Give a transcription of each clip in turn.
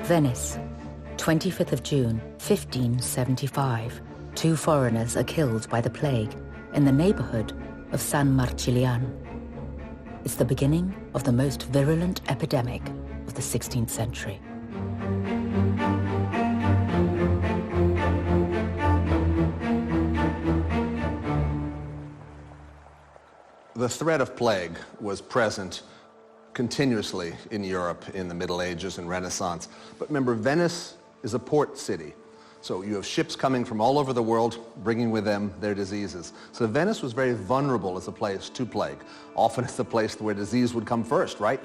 Venice, 25th of June, 1575. 2 foreigners are killed by the plague in the neighborhood of San Marcilian. It's the beginning of the most virulent epidemic of the 16th century. The threat of plague was present continuously in Europe in the Middle Ages and Renaissance. But remember, Venice is a port city. So you have ships coming from all over the world, bringing with them their diseases. So Venice was very vulnerable as a place to plague. Often it's the place where disease would come first, right?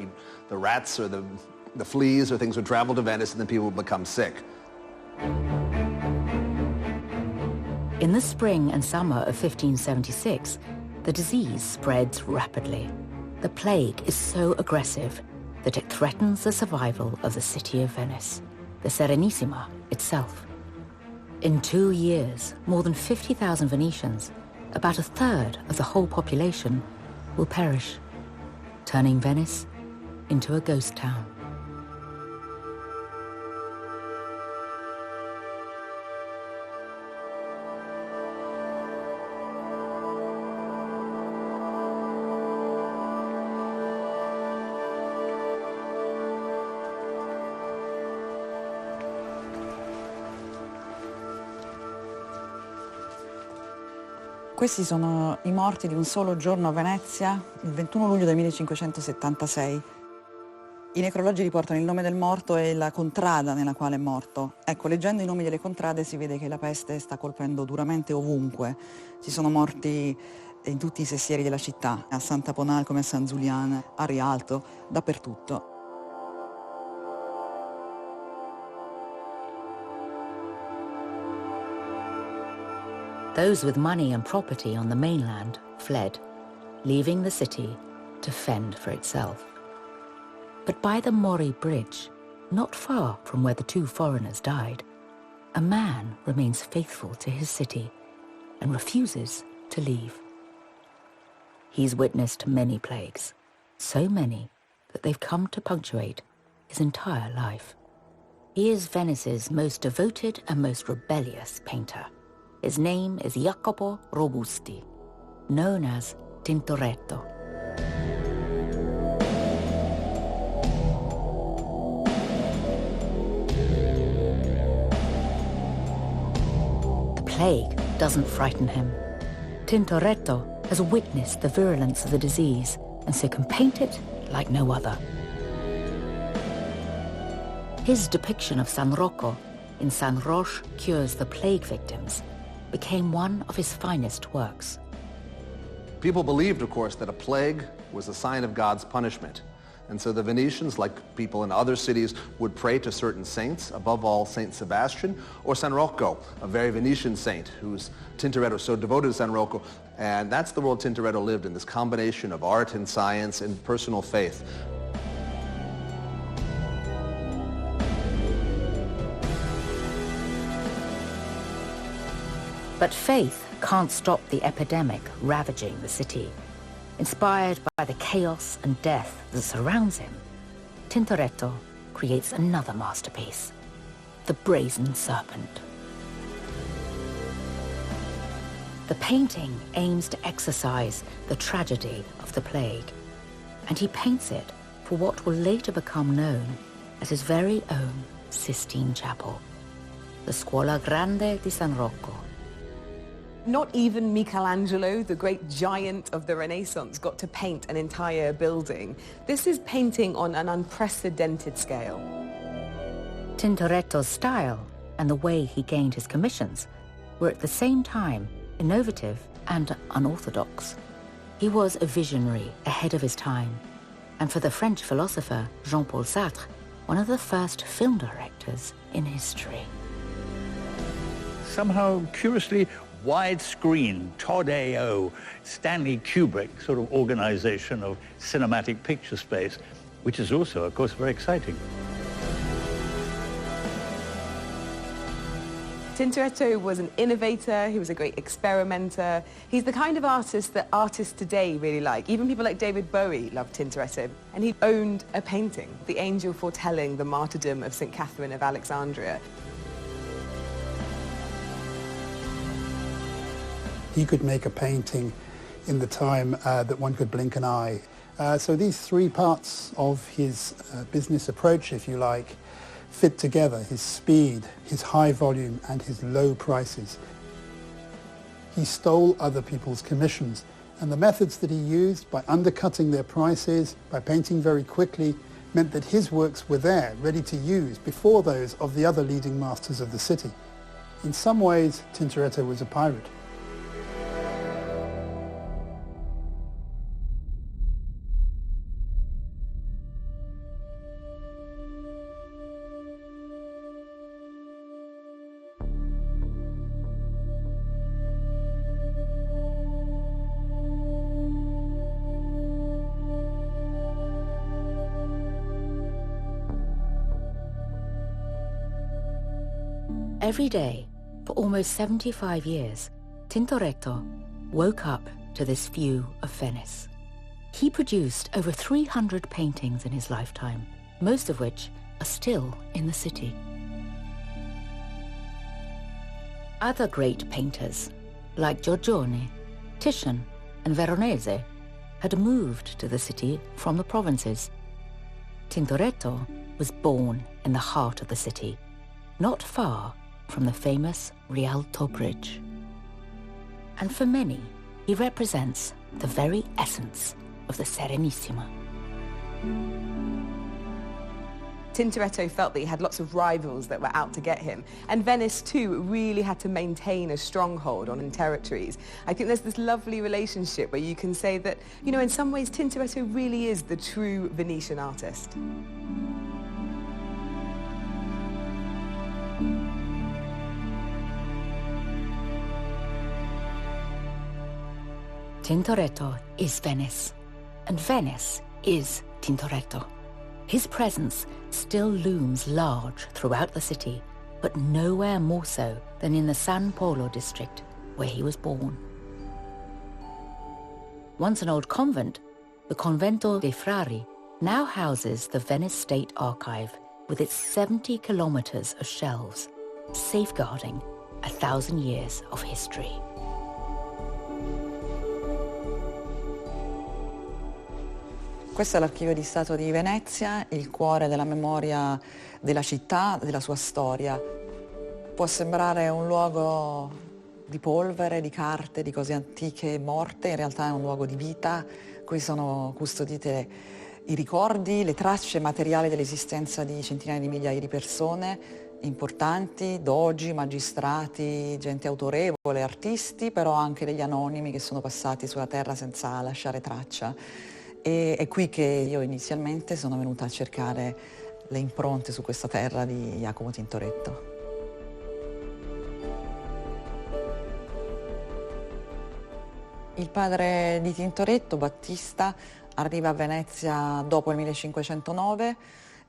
The rats or the fleas or things would travel to Venice and then people would become sick. In the spring and summer of 1576, the disease spreads rapidly. The plague is so aggressive that it threatens the survival of the city of Venice, the Serenissima itself. In 2 years, more than 50,000 Venetians, about a third of the whole population, will perish, turning Venice into a ghost town. Questi sono i morti di un solo giorno a Venezia, il 21 luglio del 1576. I necrologi riportano il nome del morto e la contrada nella quale è morto. Ecco, leggendo i nomi delle contrade si vede che la peste sta colpendo duramente ovunque. Ci sono morti in tutti i sestieri della città, a Santa Ponal come a San Giuliano, a Rialto, dappertutto. Those with money and property on the mainland fled, leaving the city to fend for itself. But by the Mori Bridge, not far from where the 2 foreigners died, a man remains faithful to his city and refuses to leave. He's witnessed many plagues, so many that they've come to punctuate his entire life. He is Venice's most devoted and most rebellious painter. His name is Jacopo Robusti, known as Tintoretto. The plague doesn't frighten him. Tintoretto has witnessed the virulence of the disease and so can paint it like no other. His depiction of San Rocco in San Roche Cures the Plague Victims became one of his finest works. People believed, of course, that a plague was a sign of God's punishment. And so the Venetians, like people in other cities, would pray to certain saints, above all Saint Sebastian, or San Rocco, a very Venetian saint who's Tintoretto so devoted to San Rocco. And that's the world Tintoretto lived in, this combination of art and science and personal faith. But faith can't stop the epidemic ravaging the city. Inspired by the chaos and death that surrounds him, Tintoretto creates another masterpiece, the Brazen Serpent. The painting aims to exorcise the tragedy of the plague, and he paints it for what will later become known as his very own Sistine Chapel, the Scuola Grande di San Rocco. Not even Michelangelo, the great giant of the Renaissance, got to paint an entire building. This is painting on an unprecedented scale. Tintoretto's style and the way he gained his commissions were at the same time innovative and unorthodox. He was a visionary ahead of his time, and for the French philosopher Jean-Paul Sartre, one of the first film directors in history. Somehow, curiously, widescreen, Todd A.O., Stanley Kubrick sort of organization of cinematic picture space, which is also, of course, very exciting. Tintoretto was an innovator, he was a great experimenter. He's the kind of artist that artists today really like. Even people like David Bowie loved Tintoretto. And he owned a painting, the angel foretelling the martyrdom of St. Catherine of Alexandria. He could make a painting in the time that one could blink an eye. So these three parts of his business approach, if you like, fit together: his speed, his high volume, and his low prices. He stole other people's commissions, and the methods that he used, by undercutting their prices, by painting very quickly, meant that his works were there, ready to use, before those of the other leading masters of the city. In some ways, Tintoretto was a pirate. Every day, for almost 75 years, Tintoretto woke up to this view of Venice. He produced over 300 paintings in his lifetime, most of which are still in the city. Other great painters, like Giorgione, Titian, and Veronese, had moved to the city from the provinces. Tintoretto was born in the heart of the city, not far from the famous Rialto Bridge. And for many, he represents the very essence of the Serenissima. Tintoretto felt that he had lots of rivals that were out to get him. And Venice, too, really had to maintain a stronghold on territories. I think there's this lovely relationship where you can say that, you know, in some ways, Tintoretto really is the true Venetian artist. Tintoretto is Venice, and Venice is Tintoretto. His presence still looms large throughout the city, but nowhere more so than in the San Polo district, where he was born. Once an old convent, the Convento dei Frari now houses the Venice State Archive with its 70 kilometers of shelves, safeguarding 1,000 years of history. Questo è l'Archivio di Stato di Venezia, il cuore della memoria della città, della sua storia. Può sembrare un luogo di polvere, di carte, di cose antiche e morte, in realtà è un luogo di vita. Qui sono custodite i ricordi, le tracce materiali dell'esistenza di centinaia di migliaia di persone importanti, dogi, magistrati, gente autorevole, artisti, però anche degli anonimi che sono passati sulla terra senza lasciare traccia. E è qui che io inizialmente sono venuta a cercare le impronte su questa terra di Giacomo Tintoretto. Il padre di Tintoretto, Battista, arriva a Venezia dopo il 1509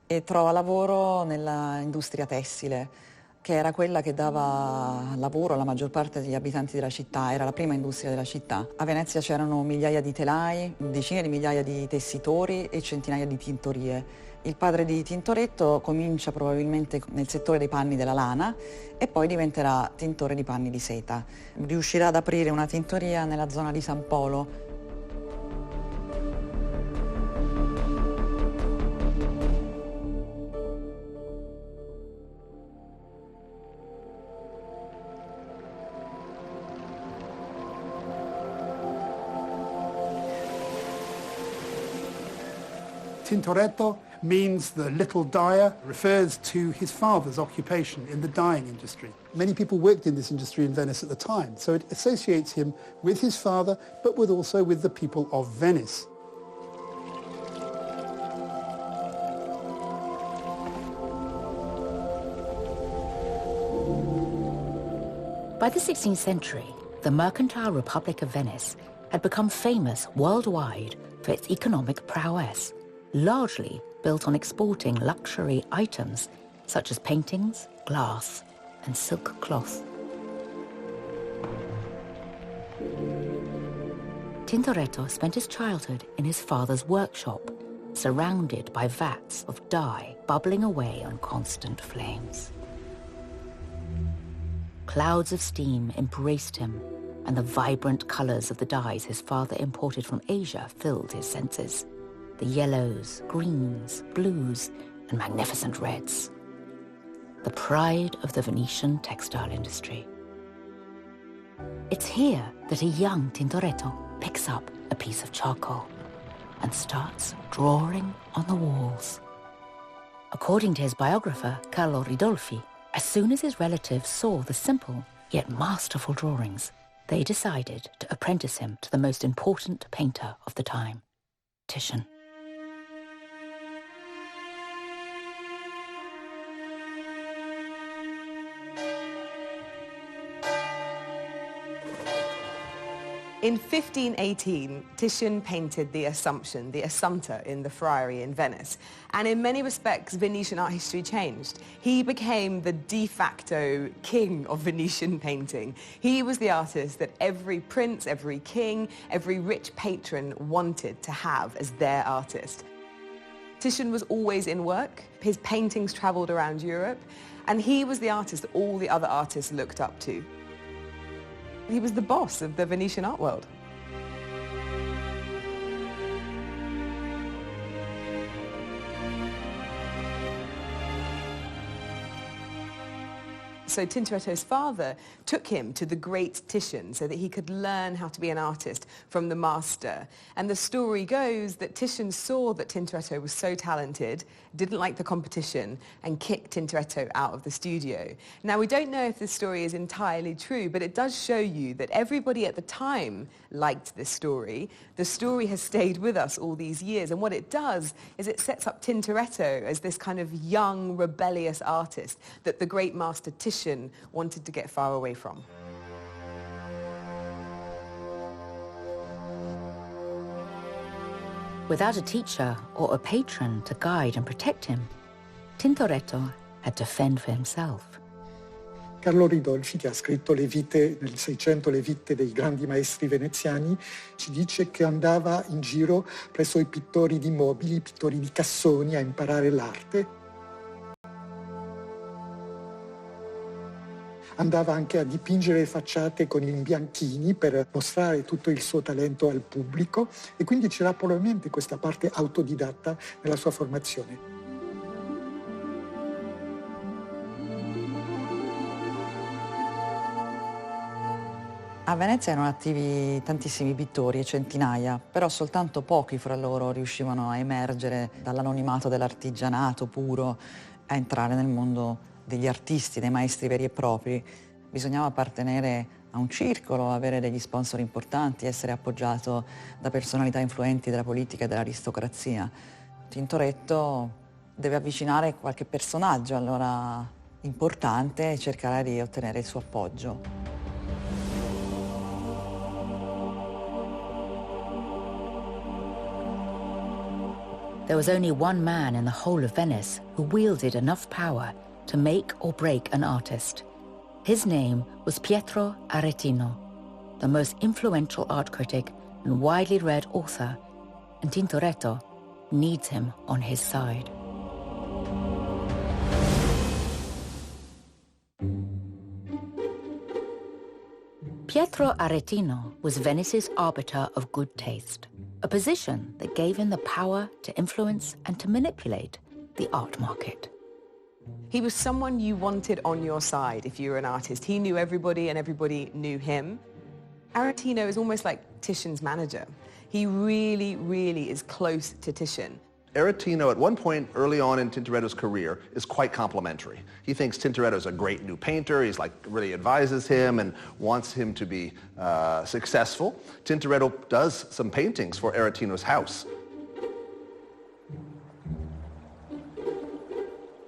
e trova lavoro nell'industria tessile, che era quella che dava lavoro alla maggior parte degli abitanti della città, era la prima industria della città. A Venezia c'erano migliaia di telai, decine di migliaia di tessitori e centinaia di tintorie. Il padre di Tintoretto comincia probabilmente nel settore dei panni della lana e poi diventerà tintore di panni di seta. Riuscirà ad aprire una tintoria nella zona di San Polo. Tintoretto means the little dyer, refers to his father's occupation in the dyeing industry. Many people worked in this industry in Venice at the time, so it associates him with his father, but also with the people of Venice. By the 16th century, the mercantile Republic of Venice had become famous worldwide for its economic prowess, largely built on exporting luxury items such as paintings, glass, and silk cloth. Tintoretto spent his childhood in his father's workshop, surrounded by vats of dye bubbling away on constant flames. Clouds of steam embraced him, and the vibrant colors of the dyes his father imported from Asia filled his senses. The yellows, greens, blues, and magnificent reds. The pride of the Venetian textile industry. It's here that a young Tintoretto picks up a piece of charcoal and starts drawing on the walls. According to his biographer, Carlo Ridolfi, as soon as his relatives saw the simple yet masterful drawings, they decided to apprentice him to the most important painter of the time, Titian. In 1518, Titian painted the Assumption, the Assumpta in the Friary in Venice. And in many respects, Venetian art history changed. He became the de facto king of Venetian painting. He was the artist that every prince, every king, every rich patron wanted to have as their artist. Titian was always in work. His paintings traveled around Europe, and he was the artist that all the other artists looked up to. He was the boss of the Venetian art world. So Tintoretto's father took him to the great Titian so that he could learn how to be an artist from the master. And the story goes that Titian saw that Tintoretto was so talented, didn't like the competition, and kicked Tintoretto out of the studio. Now, we don't know if this story is entirely true, but it does show you that everybody at the time liked this story. The story has stayed with us all these years, and what it does is it sets up Tintoretto as this kind of young, rebellious artist that the great master Titian wanted to get far away from. Without a teacher or a patron to guide and protect him, Tintoretto had to fend for himself. Carlo Ridolfi, che ha scritto le vite, nel 600 le vite dei grandi maestri veneziani, ci dice che andava in giro presso i pittori di mobili, i pittori di cassoni a imparare l'arte. Andava anche a dipingere le facciate con i bianchini per mostrare tutto il suo talento al pubblico e quindi c'era probabilmente questa parte autodidatta nella sua formazione. A Venezia erano attivi tantissimi pittori, centinaia, però soltanto pochi fra loro riuscivano a emergere dall'anonimato dell'artigianato puro, a entrare nel mondo degli artisti, dei maestri veri e propri. Bisognava appartenere a un circolo, avere degli sponsor importanti, essere appoggiato da personalità influenti della politica e dell'aristocrazia. Tintoretto deve avvicinare qualche personaggio allora importante e cercare di ottenere il suo appoggio. There was only one man in the whole of Venice who wielded enough power to make or break an artist. His name was Pietro Aretino, the most influential art critic and widely read author, and Tintoretto needs him on his side. Pietro Aretino was Venice's arbiter of good taste, a position that gave him the power to influence and to manipulate the art market. He was someone you wanted on your side if you were an artist. He knew everybody and everybody knew him. Aretino is almost like Titian's manager. He really, really is close to Titian. Aretino, at one point early on in Tintoretto's career, is quite complimentary. He thinks Tintoretto is a great new painter. He's really advises him and wants him to be successful. Tintoretto does some paintings for Aretino's house.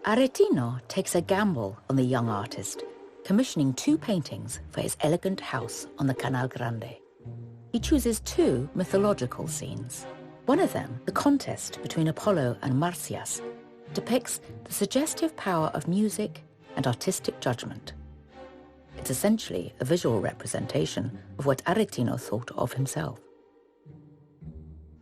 Aretino takes a gamble on the young artist, commissioning 2 paintings for his elegant house on the Canal Grande. He chooses 2 mythological scenes. One of them, the contest between Apollo and Marsyas, depicts the suggestive power of music and artistic judgment. It's essentially a visual representation of what Aretino thought of himself.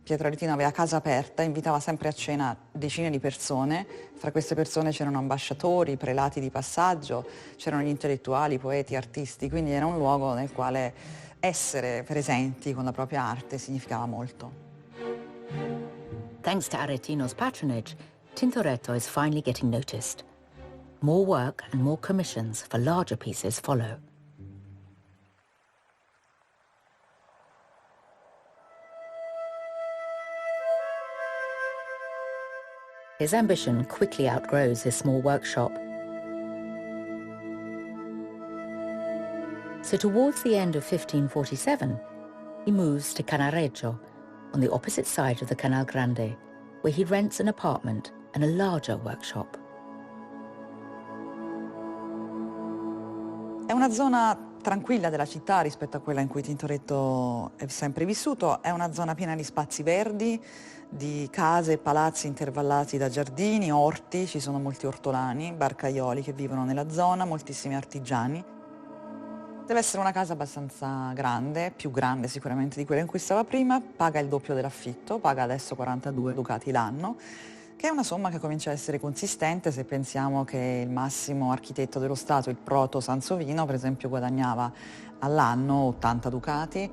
Pietro Aretino aveva casa aperta, invitava sempre a cena decine di persone, fra queste persone c'erano ambasciatori, prelati di passaggio, c'erano gli intellettuali, poeti, artisti, quindi era un luogo nel quale essere presenti con la propria arte significava molto. Thanks to Aretino's patronage, Tintoretto is finally getting noticed. More work and more commissions for larger pieces follow. His ambition quickly outgrows his small workshop. So towards the end of 1547, he moves to Canareggio, on the opposite side of the Canal Grande, where he rents an apartment and a larger workshop. È una zona tranquilla della città rispetto a quella in cui Tintoretto è sempre vissuto, è una zona piena di spazi verdi, di case e palazzi intervallati da giardini, orti, ci sono molti ortolani, barcaioli che vivono nella zona, moltissimi artigiani. Deve essere una casa abbastanza grande, più grande sicuramente di quella in cui stava prima, paga il doppio dell'affitto, paga adesso 42 ducati l'anno, che è una somma che comincia a essere consistente se pensiamo che il massimo architetto dello Stato, il proto Sansovino, per esempio, guadagnava all'anno 80 ducati.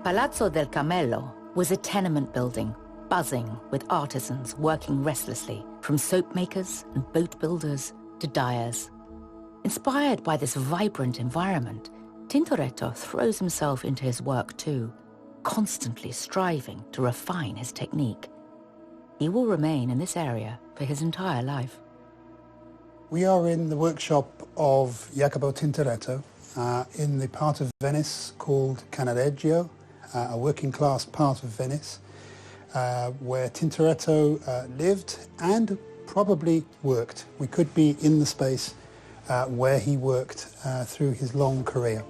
Palazzo del Camello was a tenement building, buzzing with artisans working restlessly, from soap makers and boat builders to dyers. Inspired by this vibrant environment, Tintoretto throws himself into his work too, constantly striving to refine his technique. He will remain in this area for his entire life. We are in the workshop of Jacopo Tintoretto in the part of Venice called Canareggio, a working class part of Venice, where Tintoretto lived and probably worked. We could be in the space where he worked through his long career.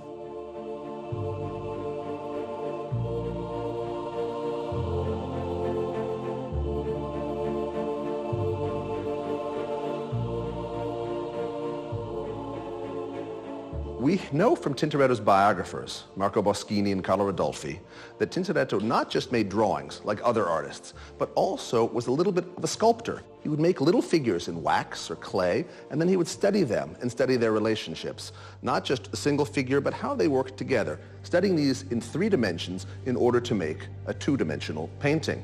We know from Tintoretto's biographers, Marco Boschini and Carlo Rodolfi, that Tintoretto not just made drawings like other artists, but also was a little bit of a sculptor. He would make little figures in wax or clay, and then he would study them and study their relationships. Not just a single figure, but how they worked together, studying these in 3 dimensions in order to make a 2-dimensional painting.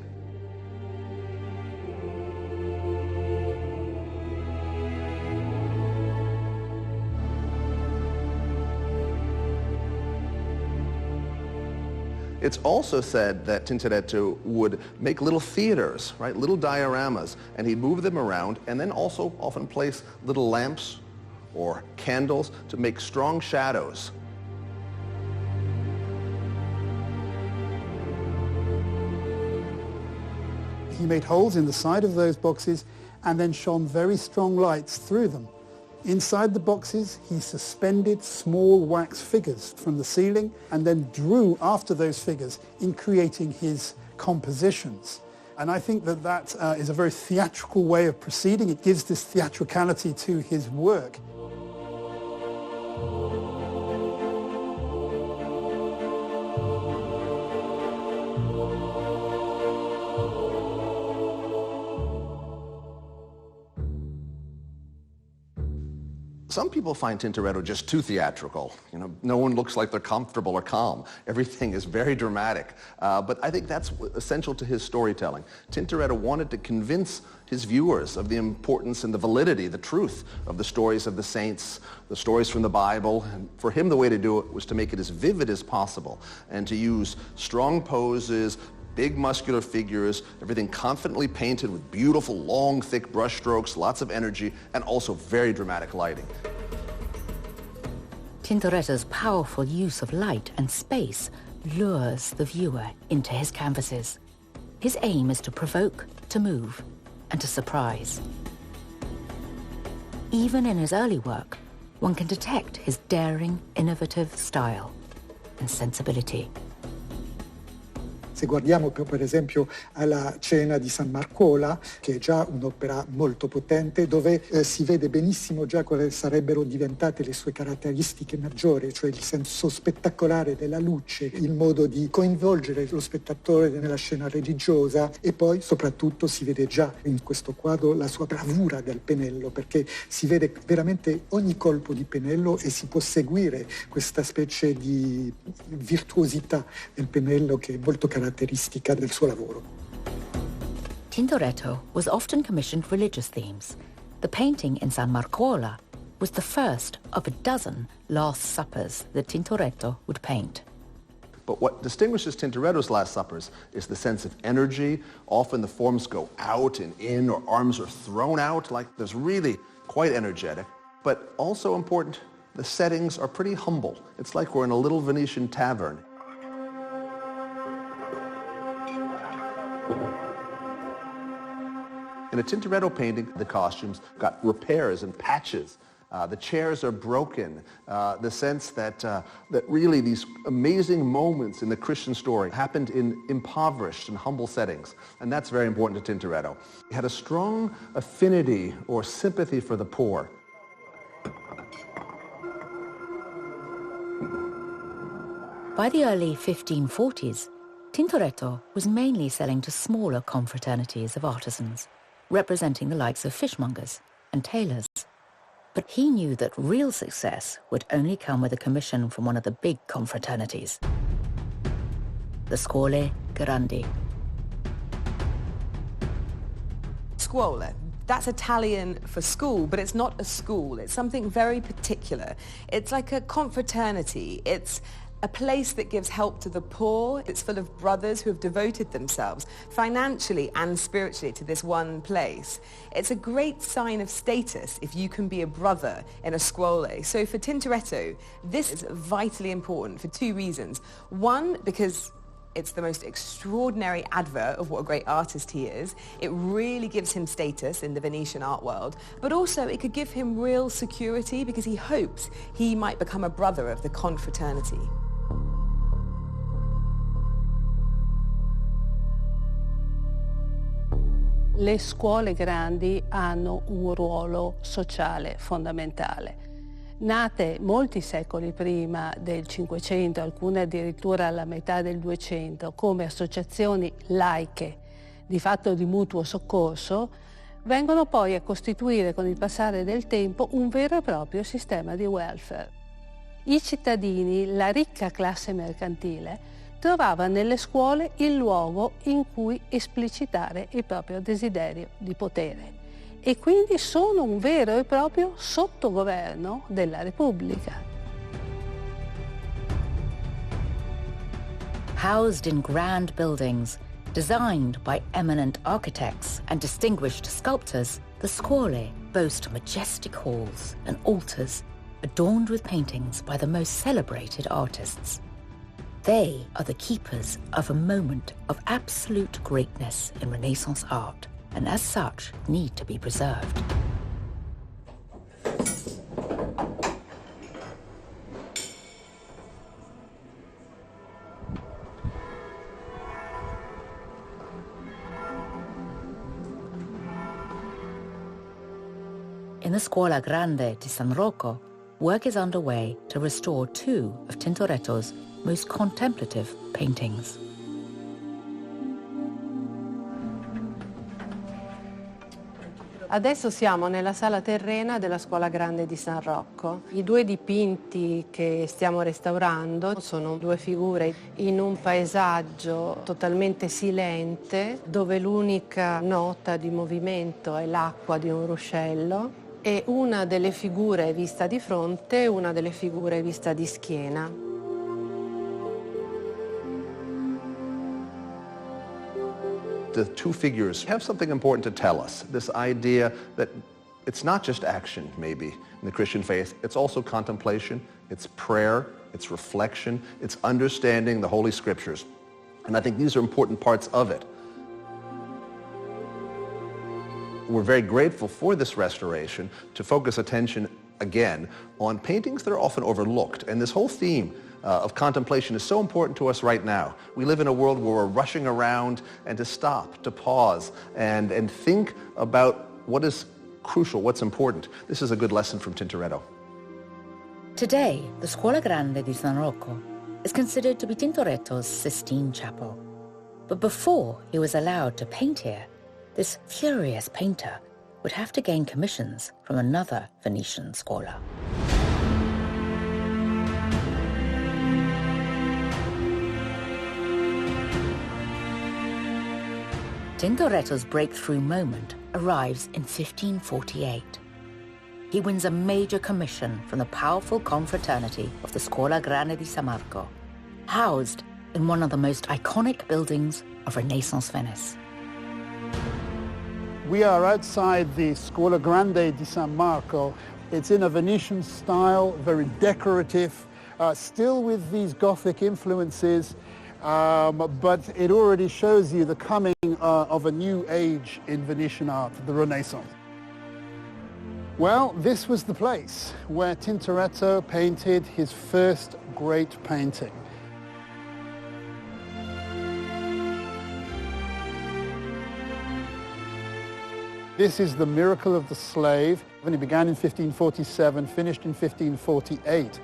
It's also said that Tintoretto would make little theaters, right, little dioramas, and he'd move them around and then also often place little lamps or candles to make strong shadows. He made holes in the side of those boxes and then shone very strong lights through them. Inside the boxes, he suspended small wax figures from the ceiling and then drew after those figures in creating his compositions. And I think that that is a very theatrical way of proceeding. It gives this theatricality to his work. Some people find Tintoretto just too theatrical. You know, no one looks like they're comfortable or calm. Everything is very dramatic. But I think that's essential to his storytelling. Tintoretto wanted to convince his viewers of the importance and the validity, the truth of the stories of the saints, the stories from the Bible. And for him, the way to do it was to make it as vivid as possible and to use strong poses, big muscular figures, everything confidently painted with beautiful, long, thick brush strokes, lots of energy, and also very dramatic lighting. Tintoretto's powerful use of light and space lures the viewer into his canvases. His aim is to provoke, to move, and to surprise. Even in his early work, one can detect his daring, innovative style and sensibility. Se guardiamo per esempio alla Cena di San Marcola, che è già un'opera molto potente, dove si vede benissimo già quali sarebbero diventate le sue caratteristiche maggiori, cioè il senso spettacolare della luce, il modo di coinvolgere lo spettatore nella scena religiosa, e poi soprattutto si vede già in questo quadro la sua bravura del pennello, perché si vede veramente ogni colpo di pennello e si può seguire questa specie di virtuosità del pennello che è molto caratteristica del suo lavoro. Tintoretto was often commissioned religious themes. The painting in San Marcola was the first of a dozen Last Suppers that Tintoretto would paint. But what distinguishes Tintoretto's Last Suppers is the sense of energy. Often the forms go out and in, or arms are thrown out, like there's really quite energetic. But also important, the settings are pretty humble. It's like we're in a little Venetian tavern. In a Tintoretto painting, the costumes got repairs and patches. The chairs are broken. The sense that really these amazing moments in the Christian story happened in impoverished and humble settings. And that's very important to Tintoretto. He had a strong affinity or sympathy for the poor. By the early 1540s, Tintoretto was mainly selling to smaller confraternities of artisans, representing the likes of fishmongers and tailors. But he knew that real success would only come with a commission from one of the big confraternities, the Scuole Grandi. Scuola. That's Italian for school, but it's not a school. It's something very particular. It's like a confraternity. It's a place that gives help to the poor. It's full of brothers who have devoted themselves financially and spiritually to this one place. It's a great sign of status if you can be a brother in a scuole. So for Tintoretto, this is vitally important for two reasons. One, because it's the most extraordinary advert of what a great artist he is. It really gives him status in the Venetian art world, but also it could give him real security because he hopes he might become a brother of the confraternity. Le scuole grandi hanno un ruolo sociale fondamentale. Nate molti secoli prima del Cinquecento, alcune addirittura alla metà del Duecento, come associazioni laiche di fatto di mutuo soccorso, vengono poi a costituire con il passare del tempo un vero e proprio sistema di welfare. I cittadini, la ricca classe mercantile, trovava nelle scuole il luogo in cui esplicitare il proprio desiderio di potere e quindi sono un vero e proprio sottogoverno della Repubblica. Housed in grand buildings, designed by eminent architects and distinguished sculptors, the scuole boast majestic halls and altars adorned with paintings by the most celebrated artists. They are the keepers of a moment of absolute greatness in Renaissance art, and as such need to be preserved. In the Scuola Grande di San Rocco, work is underway to restore two of Tintoretto's most contemplative paintings. Adesso siamo nella sala terrena della Scuola Grande di San Rocco. I due dipinti che stiamo restaurando sono due figure in un paesaggio totalmente silente, dove l'unica nota di movimento è l'acqua di un ruscello, e una delle figure è vista di fronte e una delle figure è vista di schiena. The two figures have something important to tell us. This idea that it's not just action, maybe, in the Christian faith. It's also contemplation, it's prayer, it's reflection, it's understanding the Holy Scriptures. And I think these are important parts of it. We're very grateful for this restoration to focus attention again on paintings that are often overlooked. And this whole theme of contemplation is so important to us right now. We live in a world where we're rushing around, and to stop, to pause, and think about what is crucial, what's important. This is a good lesson from Tintoretto. Today, the Scuola Grande di San Rocco is considered to be Tintoretto's Sistine Chapel. But before he was allowed to paint here, this furious painter would have to gain commissions from another Venetian scholar. Tintoretto's breakthrough moment arrives in 1548. He wins a major commission from the powerful confraternity of the Scuola Grande di San Marco, housed in one of the most iconic buildings of Renaissance Venice. We are outside the Scuola Grande di San Marco. It's in a Venetian style, very decorative, still with these Gothic influences, but it already shows you the coming of a new age in Venetian art, the Renaissance. Well, this was the place where Tintoretto painted his first great painting. This is The Miracle of the Slave, and it began in 1547, finished in 1548.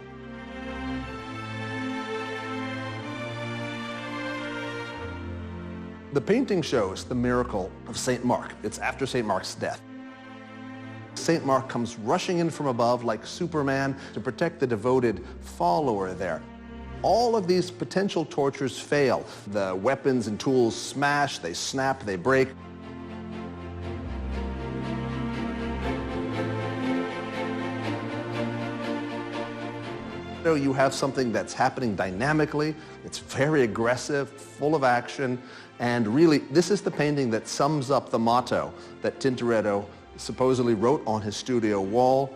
The painting shows the miracle of St. Mark. It's after St. Mark's death. St. Mark comes rushing in from above like Superman to protect the devoted follower there. All of these potential tortures fail. The weapons and tools smash, they snap, they break. You have something that's happening dynamically, it's very aggressive, full of action, and really this is the painting that sums up the motto that Tintoretto supposedly wrote on his studio wall,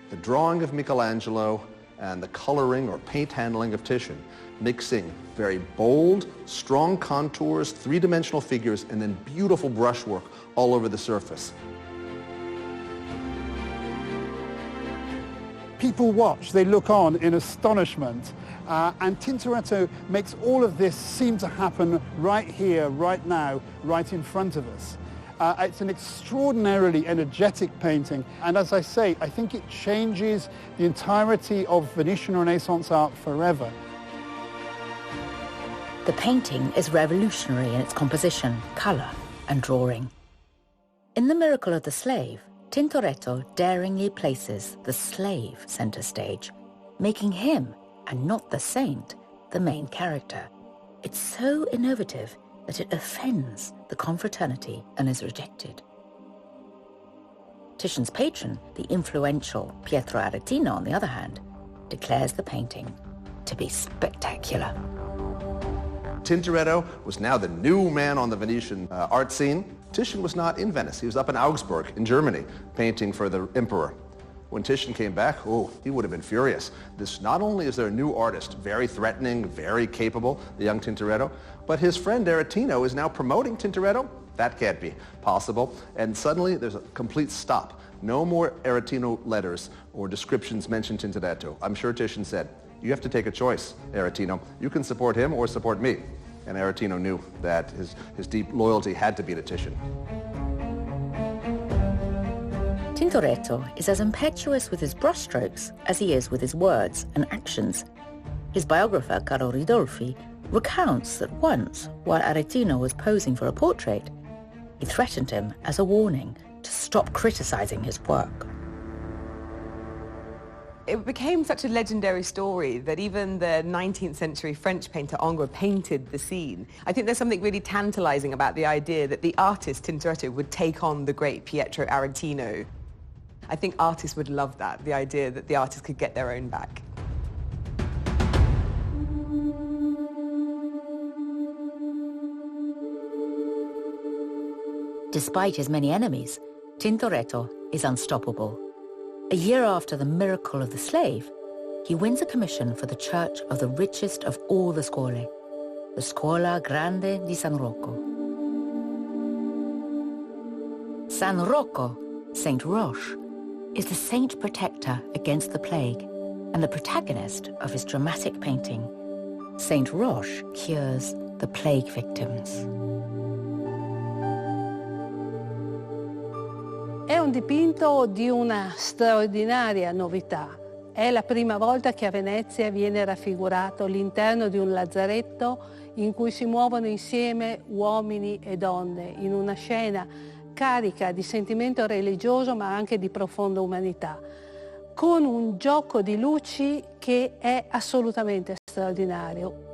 the drawing of Michelangelo and the coloring or paint handling of Titian, mixing very bold, strong contours, three-dimensional figures, and then beautiful brushwork all over the surface. People watch, they look on in astonishment, and Tintoretto makes all of this seem to happen right here, right now, right in front of us. It's an extraordinarily energetic painting, and as I say, I think it changes the entirety of Venetian Renaissance art forever. The painting is revolutionary in its composition, colour and drawing. In The Miracle of the Slave, Tintoretto daringly places the slave centre stage, making him, and not the saint, the main character. It's so innovative that it offends the confraternity and is rejected. Titian's patron, the influential Pietro Aretino, on the other hand, declares the painting to be spectacular. Tintoretto was now the new man on the Venetian art scene. Titian was not in Venice. He was up in Augsburg in Germany painting for the emperor. When Titian came back, he would have been furious. Not only is there a new artist, very threatening, very capable, the young Tintoretto, but his friend Aretino is now promoting Tintoretto. That can't be possible. And suddenly there's a complete stop. No more Aretino letters or descriptions mention Tintoretto. I'm sure Titian said, you have to take a choice, Aretino. You can support him or support me. And Aretino knew that his deep loyalty had to be to Titian. Tintoretto is as impetuous with his brushstrokes as he is with his words and actions. His biographer, Carlo Ridolfi, recounts that once, while Aretino was posing for a portrait, he threatened him as a warning to stop criticizing his work. It became such a legendary story that even the 19th century French painter Ingres painted the scene. I think there's something really tantalizing about the idea that the artist Tintoretto would take on the great Pietro Aretino. I think artists would love that, the idea that the artist could get their own back. Despite his many enemies, Tintoretto is unstoppable. A year after The Miracle of the Slave, he wins a commission for the church of the richest of all the scuole, the Scuola Grande di San Rocco. San Rocco, Saint Roche, is the saint protector against the plague. and the protagonist of his dramatic painting, Saint Roch cures the plague victims. È un dipinto di una straordinaria novità. È la prima volta che a Venezia viene raffigurato l'interno di un lazzaretto in cui si muovono insieme uomini e donne in una scena carica di sentimento religioso ma anche di profonda umanità, con un gioco di luci che è assolutamente straordinario.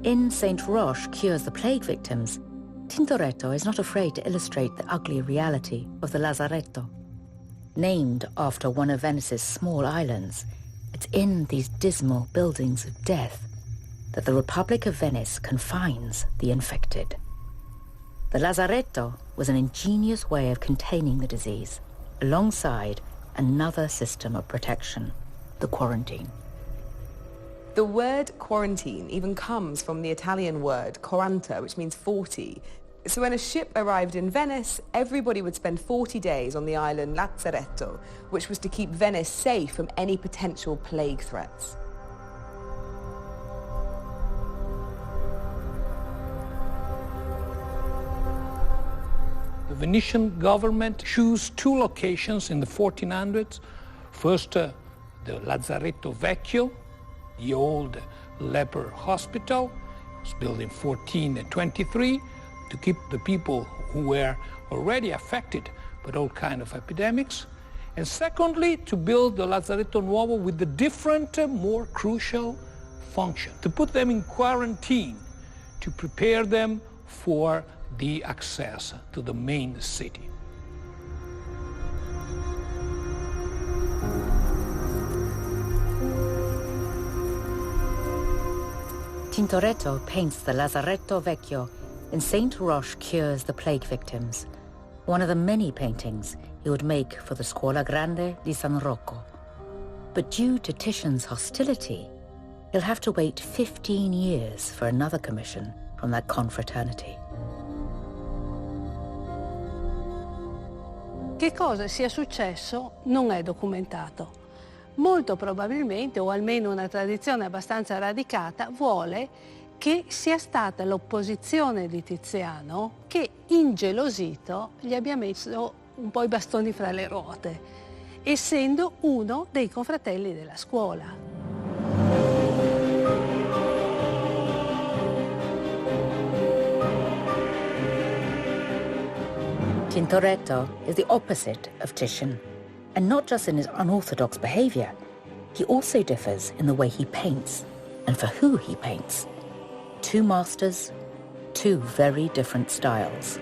In Saint Roch Cures the Plague Victims, Tintoretto is not afraid to illustrate the ugly reality of the Lazzaretto. Named after one of Venice's small islands, it's in these dismal buildings of death that the Republic of Venice confines the infected. The Lazzaretto was an ingenious way of containing the disease, alongside another system of protection, the quarantine. The word quarantine even comes from the Italian word quaranta, which means 40. So when a ship arrived in Venice, everybody would spend 40 days on the island Lazzaretto, which was to keep Venice safe from any potential plague threats. The Venetian government chose two locations in the 1400s. First, the Lazzaretto Vecchio, the old leper hospital. It was built in 1423 to keep the people who were already affected by all kinds of epidemics. And secondly, to build the Lazzaretto Nuovo with the different, more crucial function, to put them in quarantine, to prepare them for the access to the main city. Tintoretto paints the Lazzaretto Vecchio in Saint Roch Cures the Plague Victims, one of the many paintings he would make for the Scuola Grande di San Rocco. But due to Titian's hostility, he'll have to wait 15 years for another commission from that confraternity. Che cosa sia successo non è documentato. Molto probabilmente, o almeno una tradizione abbastanza radicata, vuole che sia stata l'opposizione di Tiziano che, ingelosito, gli abbia messo un po' i bastoni fra le ruote, essendo uno dei confratelli della scuola. Tintoretto is the opposite of Titian, and not just in his unorthodox behavior, he also differs in the way he paints and for who he paints. Two masters, two very different styles.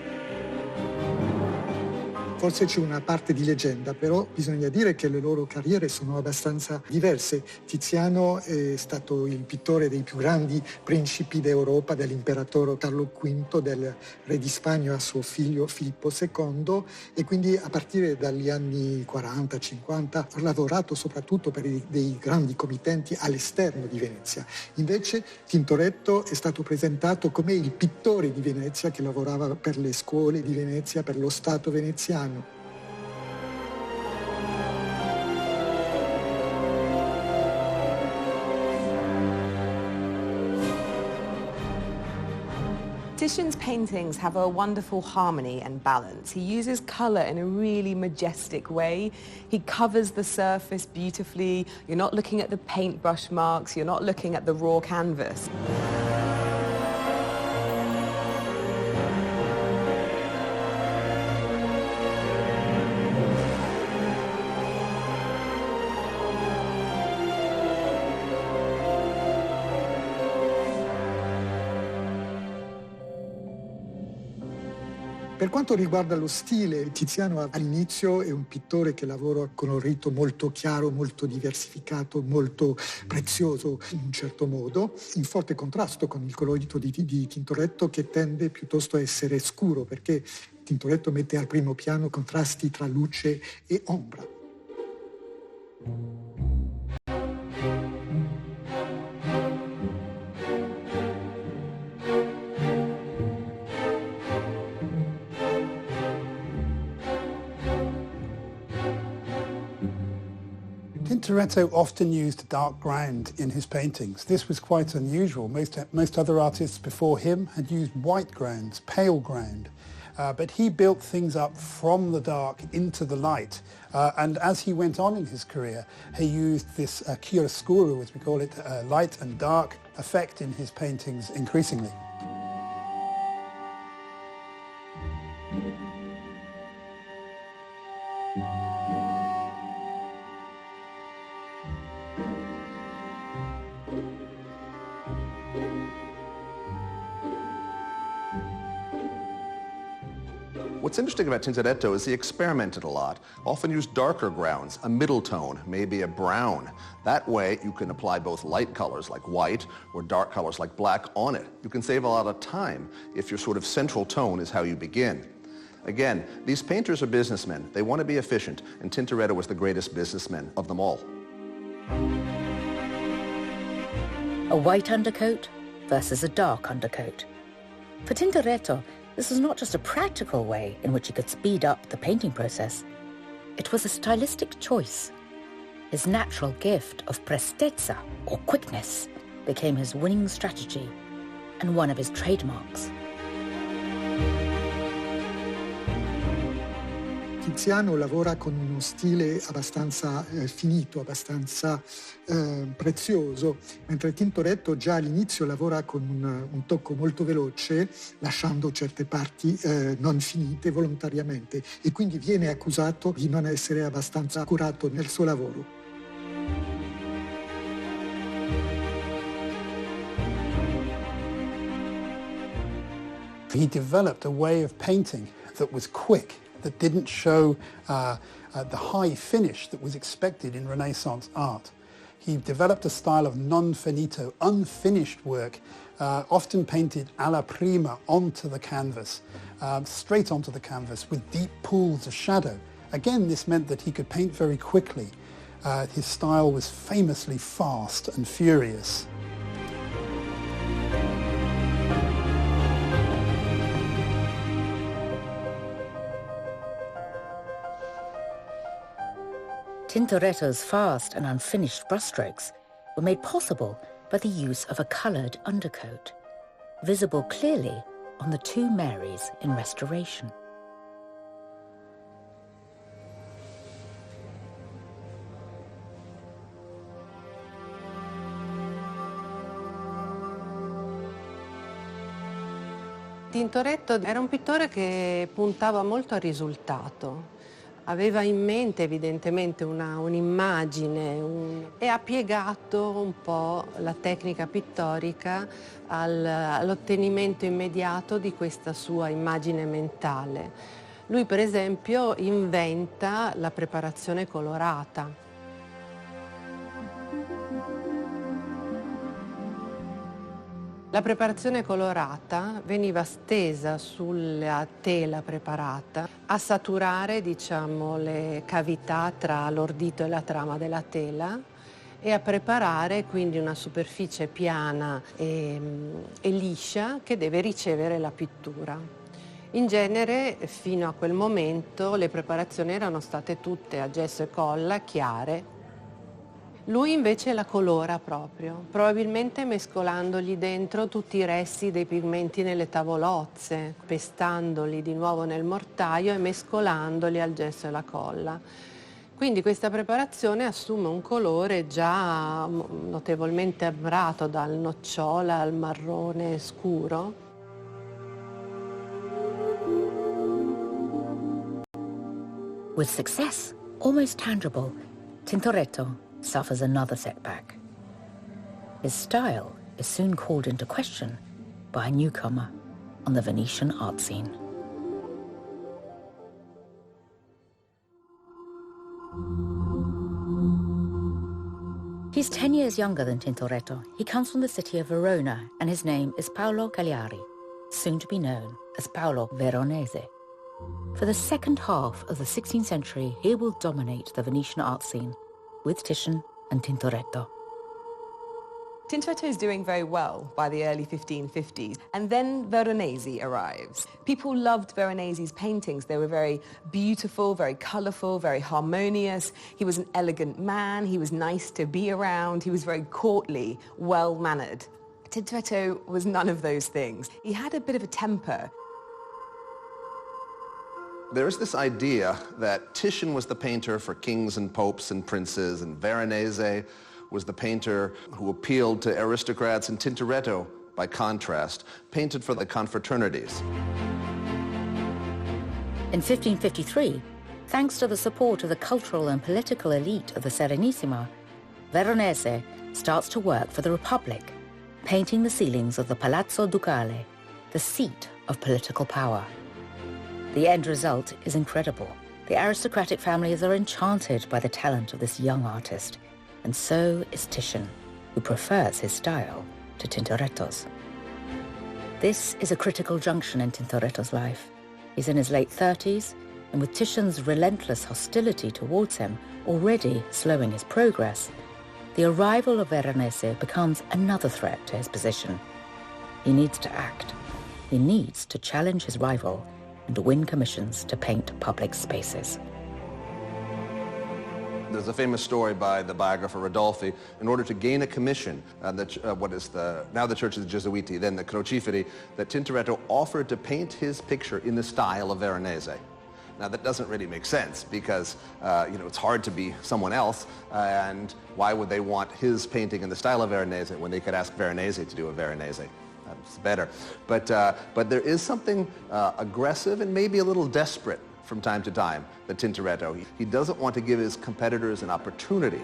Forse c'è una parte di leggenda, però bisogna dire che le loro carriere sono abbastanza diverse. Tiziano è stato il pittore dei più grandi principi d'Europa, dell'imperatore Carlo V, del re di Spagna a suo figlio Filippo II, e quindi a partire dagli anni 40-50 ha lavorato soprattutto per dei grandi committenti all'esterno di Venezia. Invece Tintoretto è stato presentato come il pittore di Venezia che lavorava per le scuole di Venezia, per lo Stato veneziano. Titian's paintings have a wonderful harmony and balance. He uses colour in a really majestic way. He covers the surface beautifully. You're not looking at the paintbrush marks. You're not looking at the raw canvas. Per quanto riguarda lo stile, Tiziano all'inizio è un pittore che lavora con un ritmo molto chiaro, molto diversificato, molto prezioso in un certo modo, in forte contrasto con il colorito di Tintoretto, che tende piuttosto a essere scuro, perché Tintoretto mette al primo piano contrasti tra luce e ombra. Tintoretto often used dark ground in his paintings. This was quite unusual. Most other artists before him had used white grounds, pale ground. But he built things up from the dark into the light. And as he went on in his career, he used this chiaroscuro, as we call it, light and dark effect in his paintings increasingly. What's interesting about Tintoretto is he experimented a lot, often used darker grounds, a middle tone, maybe a brown. That way you can apply both light colors like white or dark colors like black on it. You can save a lot of time if your sort of central tone is how you begin. Again, these painters are businessmen. They want to be efficient, and Tintoretto was the greatest businessman of them all. A white undercoat versus a dark undercoat. For Tintoretto, this was not just a practical way in which he could speed up the painting process. It was a stylistic choice. His natural gift of prestezza, or quickness, became his winning strategy and one of his trademarks. Tiziano lavora con uno stile abbastanza finito, abbastanza prezioso, mentre Tintoretto già all'inizio lavora con un tocco molto veloce, lasciando certe parti non finite volontariamente, e quindi viene accusato di non essere abbastanza accurato nel suo lavoro. He developed a way of painting that was quick, that didn't show the high finish that was expected in Renaissance art. He developed a style of non finito, unfinished work, often painted alla prima onto the canvas, straight onto the canvas with deep pools of shadow. Again, this meant that he could paint very quickly. His style was famously fast and furious. Tintoretto's fast and unfinished brushstrokes were made possible by the use of a coloured undercoat, visible clearly on the two Marys in restoration. Tintoretto era un pittore che puntava molto al risultato. Aveva in mente evidentemente un'immagine e ha piegato un po' la tecnica pittorica all'ottenimento immediato di questa sua immagine mentale. Lui per esempio inventa la preparazione colorata. La preparazione colorata veniva stesa sulla tela preparata a saturare, diciamo, le cavità tra l'ordito e la trama della tela e a preparare quindi una superficie piana e liscia che deve ricevere la pittura. In genere, fino a quel momento, le preparazioni erano state tutte a gesso e colla, chiare. Lui invece la colora proprio, probabilmente mescolandogli dentro tutti i resti dei pigmenti nelle tavolozze, pestandoli di nuovo nel mortaio e mescolandoli al gesso e alla colla. Quindi questa preparazione assume un colore già notevolmente ambrato, dal nocciola al marrone scuro. With success almost tangible, Tintoretto suffers another setback. His style is soon called into question by a newcomer on the Venetian art scene. He's 10 years younger than Tintoretto. He comes from the city of Verona, and his name is Paolo Cagliari, soon to be known as Paolo Veronese. For the second half of the 16th century, he will dominate the Venetian art scene with Titian and Tintoretto. Tintoretto is doing very well by the early 1550s, and then Veronese arrives. People loved Veronese's paintings. They were very beautiful, very colourful, very harmonious. He was an elegant man, he was nice to be around, he was very courtly, well-mannered. Tintoretto was none of those things. He had a bit of a temper. There's this idea that Titian was the painter for kings and popes and princes, and Veronese was the painter who appealed to aristocrats, and Tintoretto, by contrast, painted for the confraternities. In 1553, thanks to the support of the cultural and political elite of the Serenissima, Veronese starts to work for the Republic, painting the ceilings of the Palazzo Ducale, the seat of political power. The end result is incredible. The aristocratic families are enchanted by the talent of this young artist, and so is Titian, who prefers his style to Tintoretto's. This is a critical junction in Tintoretto's life. He's in his late 30s, and with Titian's relentless hostility towards him already slowing his progress, the arrival of Veronese becomes another threat to his position. He needs to act. He needs to challenge his rival and win commissions to paint public spaces. There's a famous story by the biographer Rodolfi. In order to gain a commission, now the Church of the Gesuiti, then the Crociferi, that Tintoretto offered to paint his picture in the style of Veronese. Now that doesn't really make sense because it's hard to be someone else, and why would they want his painting in the style of Veronese when they could ask Veronese to do a Veronese? That's better. But there is something aggressive and maybe a little desperate from time to time that Tintoretto, he doesn't want to give his competitors an opportunity.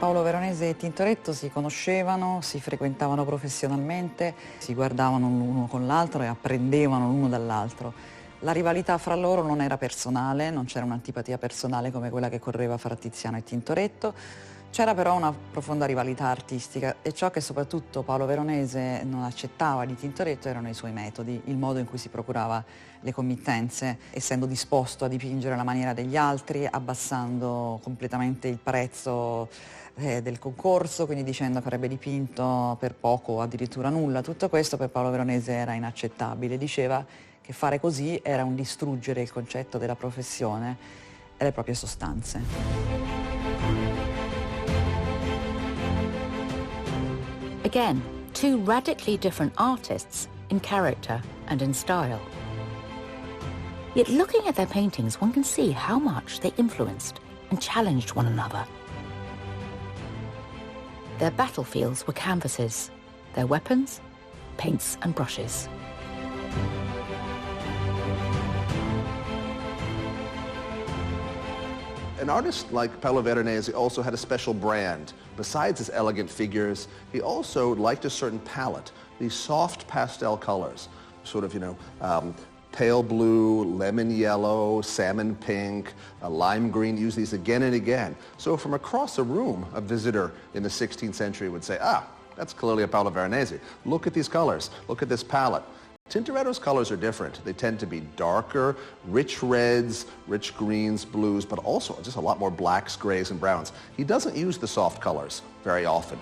Paolo Veronese e Tintoretto si conoscevano, si frequentavano professionalmente, si guardavano l'uno con l'altro e apprendevano l'uno dall'altro. La rivalità fra loro non era personale, non c'era un'antipatia personale come quella che correva fra Tiziano e Tintoretto, c'era però una profonda rivalità artistica, e ciò che soprattutto Paolo Veronese non accettava di Tintoretto erano i suoi metodi, il modo in cui si procurava le committenze, essendo disposto a dipingere alla maniera degli altri, abbassando completamente il prezzo del concorso, quindi dicendo che avrebbe dipinto per poco o addirittura nulla. Tutto questo per Paolo Veronese era inaccettabile. Diceva che fare così era un distruggere il concetto della professione e le proprie sostanze. Again, two radically different artists in character and in style. Yet looking at their paintings, one can see how much they influenced and challenged one another. Their battlefields were canvases, their weapons, paints and brushes. An artist like Paolo Veronese also had a special brand. Besides his elegant figures, he also liked a certain palette, these soft pastel colors, sort of, pale blue, lemon yellow, salmon pink, lime green, use these again and again. So from across a room, a visitor in the 16th century would say, that's clearly a Paolo Veronese. Look at these colors, look at this palette. Tintoretto's colors are different. They tend to be darker, rich reds, rich greens, blues, but also just a lot more blacks, grays, and browns. He doesn't use the soft colors very often.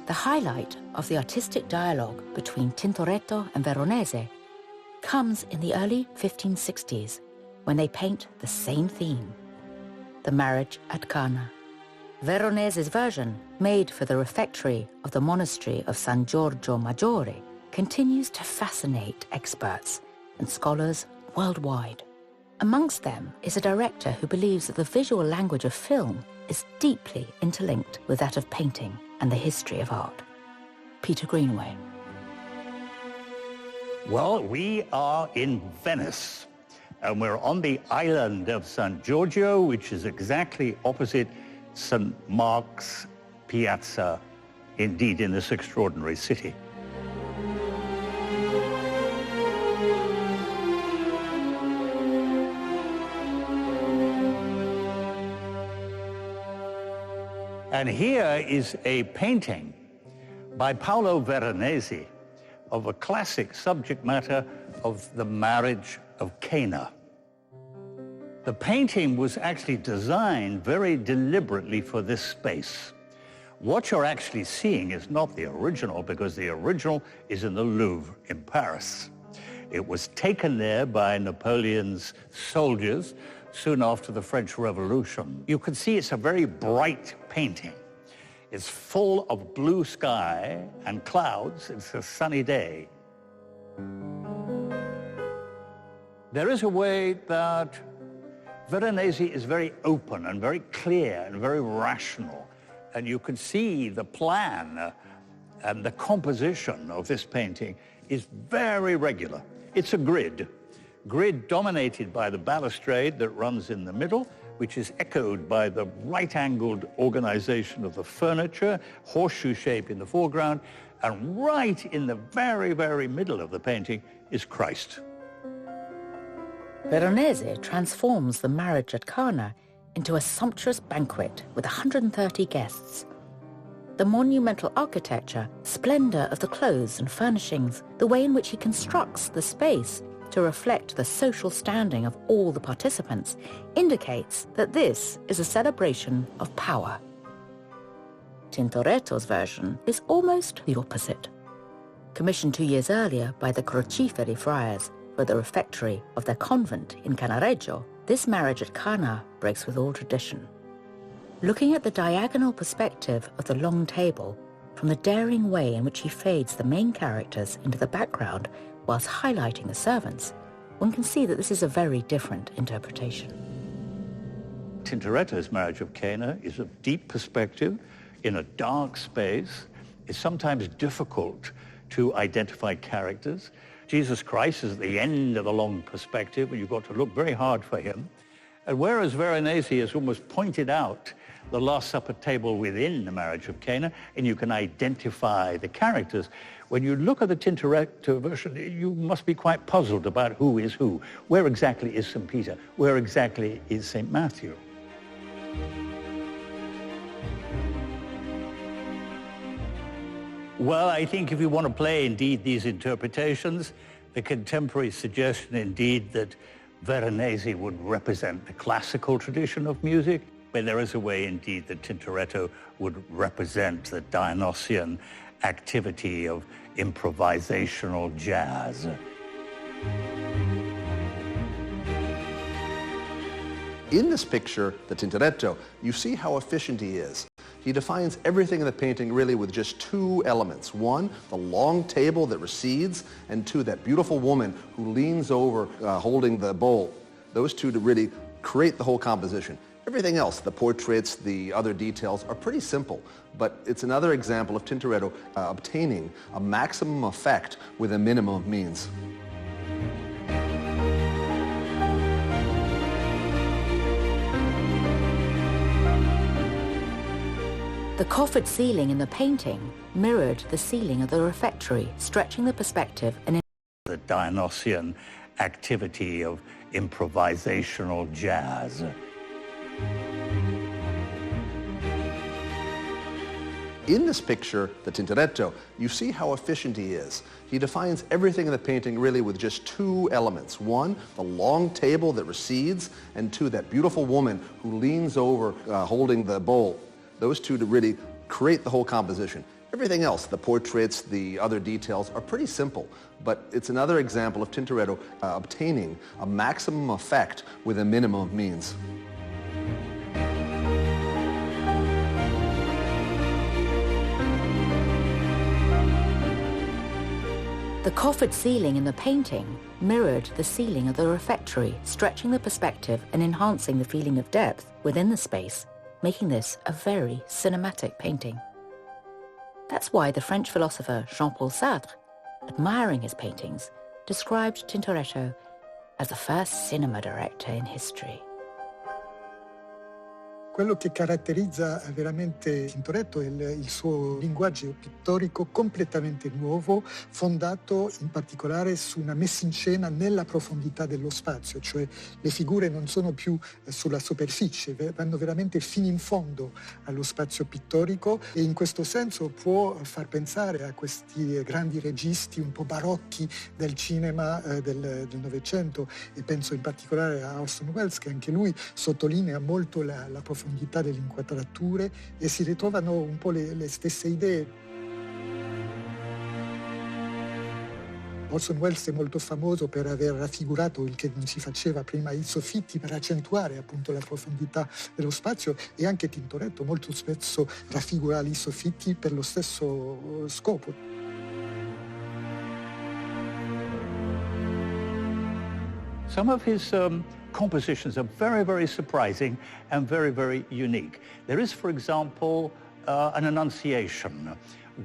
The highlight of the artistic dialogue between Tintoretto and Veronese comes in the early 1560s when they paint the same theme, the marriage at Cana. Veronese's version, made for the refectory of the monastery of San Giorgio Maggiore, continues to fascinate experts and scholars worldwide. Amongst them is a director who believes that the visual language of film is deeply interlinked with that of painting and the history of art. Peter Greenaway. Well, we are in Venice, and we're on the island of San Giorgio, which is exactly opposite St. Mark's Piazza indeed, in this extraordinary city. And here is a painting by Paolo Veronese of a classic subject matter of the marriage of Cana. The painting was actually designed very deliberately for this space. What you're actually seeing is not the original, because the original is in the Louvre in Paris. It was taken there by Napoleon's soldiers soon after the French Revolution. You can see it's a very bright painting. It's full of blue sky and clouds. It's a sunny day. There is a way that Veronese is very open and very clear and very rational. And you can see the plan and the composition of this painting is very regular. It's a grid dominated by the balustrade that runs in the middle, which is echoed by the right-angled organization of the furniture, horseshoe shape in the foreground, and right in the very, very middle of the painting is Christ. Veronese transforms the marriage at Cana into a sumptuous banquet with 130 guests. The monumental architecture, splendor of the clothes and furnishings, the way in which he constructs the space to reflect the social standing of all the participants, indicates that this is a celebration of power. Tintoretto's version is almost the opposite. Commissioned 2 years earlier by the Crociferi friars for the refectory of their convent in Cannaregio, this marriage at Cana breaks with all tradition. Looking at the diagonal perspective of the long table, from the daring way in which he fades the main characters into the background whilst highlighting the servants, one can see that this is a very different interpretation. Tintoretto's Marriage of Cana is of deep perspective in a dark space. It's sometimes difficult to identify characters. Jesus Christ is at the end of the long perspective, and you've got to look very hard for him. And whereas Veronese has almost pointed out the Last Supper table within the Marriage of Cana, and you can identify the characters, when you look at the Tintoretto version, you must be quite puzzled about who is who. Where exactly is St. Peter? Where exactly is St. Matthew? Well, I think if you want to play, indeed, these interpretations, the contemporary suggestion, indeed, that Veronese would represent the classical tradition of music, but there is a way, indeed, that Tintoretto would represent the Dionysian activity of improvisational jazz. In this picture, the Tintoretto, you see how efficient he is. He defines everything in the painting really with just two elements. One, the long table that recedes, and two, that beautiful woman who leans over holding the bowl. Those two to really create the whole composition. Everything else, the portraits, the other details, are pretty simple, but it's another example of Tintoretto obtaining a maximum effect with a minimum of means. The coffered ceiling in the painting mirrored the ceiling of the refectory, stretching the perspective and the Dionysian activity of improvisational jazz. In this picture, the Tintoretto, you see how efficient he is. He defines everything in the painting really with just two elements. One, the long table that recedes, and two, that beautiful woman who leans over holding the bowl. Those two to really create the whole composition. Everything else, the portraits, the other details, are pretty simple, but it's another example of Tintoretto obtaining a maximum effect with a minimum of means. the coffered ceiling in the painting mirrored the ceiling of the refectory, stretching the perspective and enhancing the feeling of depth within the space, making this a very cinematic painting. That's why the French philosopher Jean-Paul Sartre, admiring his paintings, described Tintoretto as the first cinema director in history. Quello che caratterizza veramente Tintoretto è il suo linguaggio pittorico completamente nuovo, fondato in particolare su una messa in scena nella profondità dello spazio, cioè le figure non sono più sulla superficie, vanno veramente fino in fondo allo spazio pittorico, e in questo senso può far pensare a questi grandi registi un po' barocchi del cinema del Novecento, e penso in particolare a Orson Welles, che anche lui sottolinea molto la profondità delle inquadrature, e si ritrovano un po' le stesse idee. Orson Welles è molto famoso per aver raffigurato il che non si faceva prima, i soffitti, per accentuare appunto la profondità dello spazio, e anche Tintoretto molto spesso raffigura i soffitti per lo stesso scopo. Some of his compositions are very, very surprising and very, very unique. There is, for example, an Annunciation,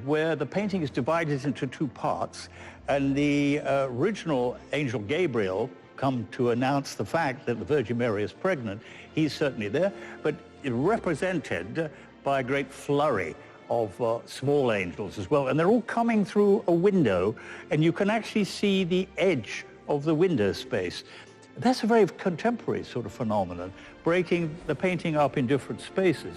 where the painting is divided into two parts, and the original angel Gabriel come to announce the fact that the Virgin Mary is pregnant. He's certainly there, but represented by a great flurry of small angels as well, and they're all coming through a window, and you can actually see the edge of the window space. That's a very contemporary sort of phenomenon, breaking the painting up in different spaces.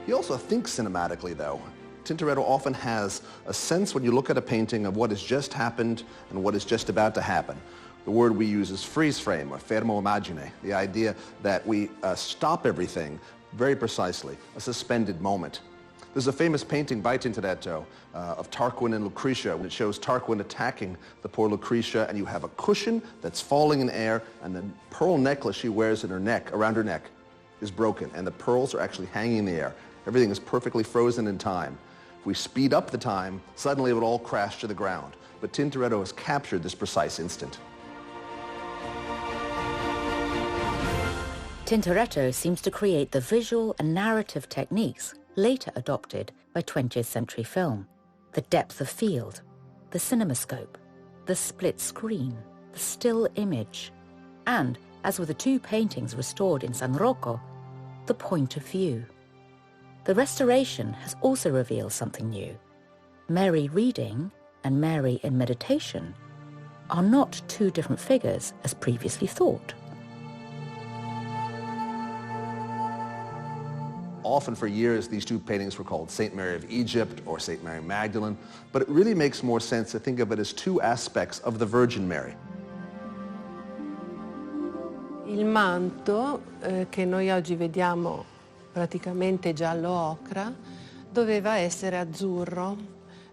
He also thinks cinematically, though. Tintoretto often has a sense when you look at a painting of what has just happened and what is just about to happen. The word we use is freeze frame, or fermo immagine, the idea that we stop everything very precisely, a suspended moment. There's a famous painting by Tintoretto of Tarquin and Lucretia, when it shows Tarquin attacking the poor Lucretia, and you have a cushion that's falling in air, and the pearl necklace she wears in her neck, around her neck, is broken, and the pearls are actually hanging in the air. Everything is perfectly frozen in time. If we speed up the time, suddenly it would all crash to the ground. But Tintoretto has captured this precise instant. Tintoretto seems to create the visual and narrative techniques later adopted by 20th century film. The depth of field, the cinemascope, the split screen, the still image, and, as with the two paintings restored in San Rocco, the point of view. The restoration has also revealed something new. Mary reading and Mary in meditation are not two different figures as previously thought. Often for years, these two paintings were called St. Mary of Egypt or St. Mary Magdalene, but it really makes more sense to think of it as two aspects of the Virgin Mary. Il manto, che noi oggi vediamo praticamente giallo-ocra, doveva essere azzurro,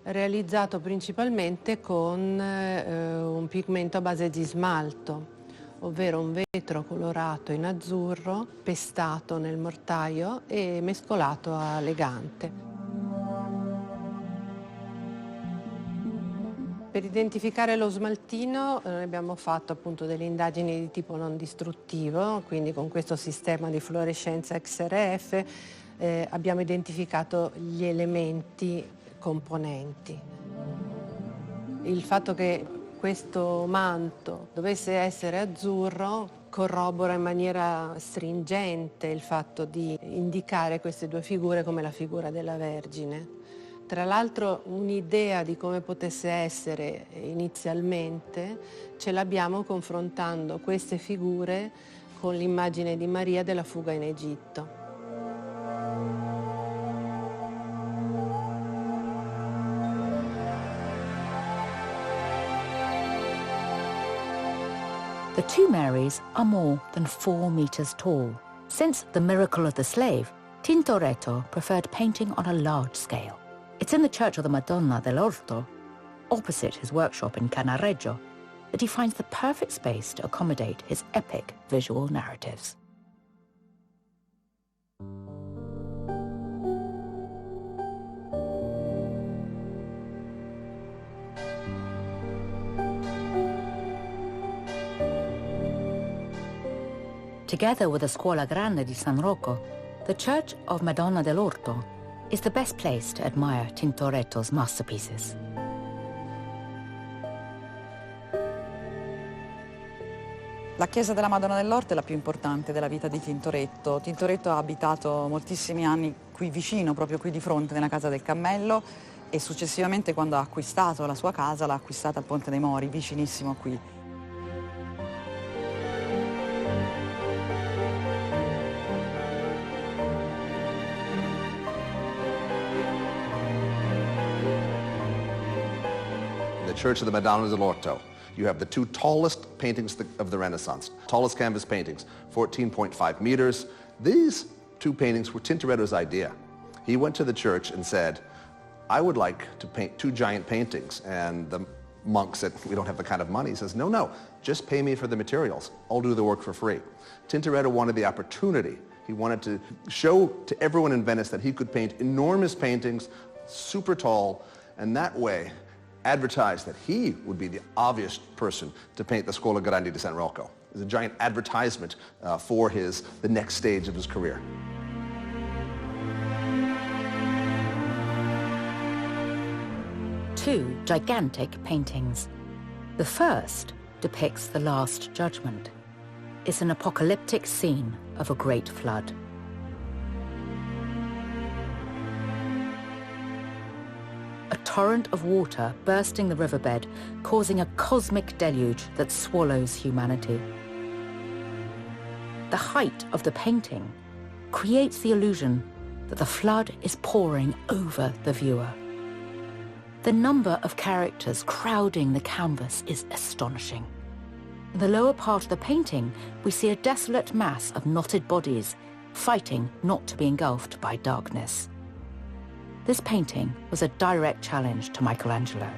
realizzato principalmente con un pigmento a base di smalto, ovvero un vetro colorato in azzurro, pestato nel mortaio e mescolato a legante. Per identificare lo smaltino abbiamo fatto appunto delle indagini di tipo non distruttivo, quindi con questo sistema di fluorescenza XRF abbiamo identificato gli elementi componenti. Il fatto che questo manto dovesse essere azzurro corrobora in maniera stringente il fatto di indicare queste due figure come la figura della Vergine. Tra l'altro un'idea di come potesse essere inizialmente ce l'abbiamo confrontando queste figure con l'immagine di Maria della fuga in Egitto. The two Marys are more than 4 meters tall. Since the miracle of the slave, Tintoretto preferred painting on a large scale. It's in the Church of the Madonna dell'Orto, opposite his workshop in Cannareggio, that he finds the perfect space to accommodate his epic visual narratives. Together with the Scuola Grande di San Rocco, the Church of Madonna dell'Orto is the best place to admire Tintoretto's masterpieces. La chiesa della Madonna dell'Orto è la più importante della vita di Tintoretto. Tintoretto ha abitato moltissimi anni qui vicino, proprio qui di fronte, nella casa del Cammello, e successivamente, quando ha acquistato la sua casa, l'ha acquistata al Ponte dei Mori, vicinissimo qui. The Church of the Madonna dell'Orto, you have the two tallest paintings of the Renaissance, tallest canvas paintings, 14.5 meters. These two paintings were Tintoretto's idea. He went to the church and said, I would like to paint two giant paintings. And the monk said, we don't have the kind of money. He says, no, just pay me for the materials. I'll do the work for free. Tintoretto wanted the opportunity. He wanted to show to everyone in Venice that he could paint enormous paintings, super tall, and that way advertised that he would be the obvious person to paint the Scuola Grandi di San Rocco. It was a giant advertisement for the next stage of his career. Two gigantic paintings. The first depicts the Last Judgment. It's an apocalyptic scene of a great flood. A torrent of water bursting the riverbed, causing a cosmic deluge that swallows humanity. The height of the painting creates the illusion that the flood is pouring over the viewer. The number of characters crowding the canvas is astonishing. In the lower part of the painting, we see a desolate mass of knotted bodies, fighting not to be engulfed by darkness. This painting was a direct challenge to Michelangelo.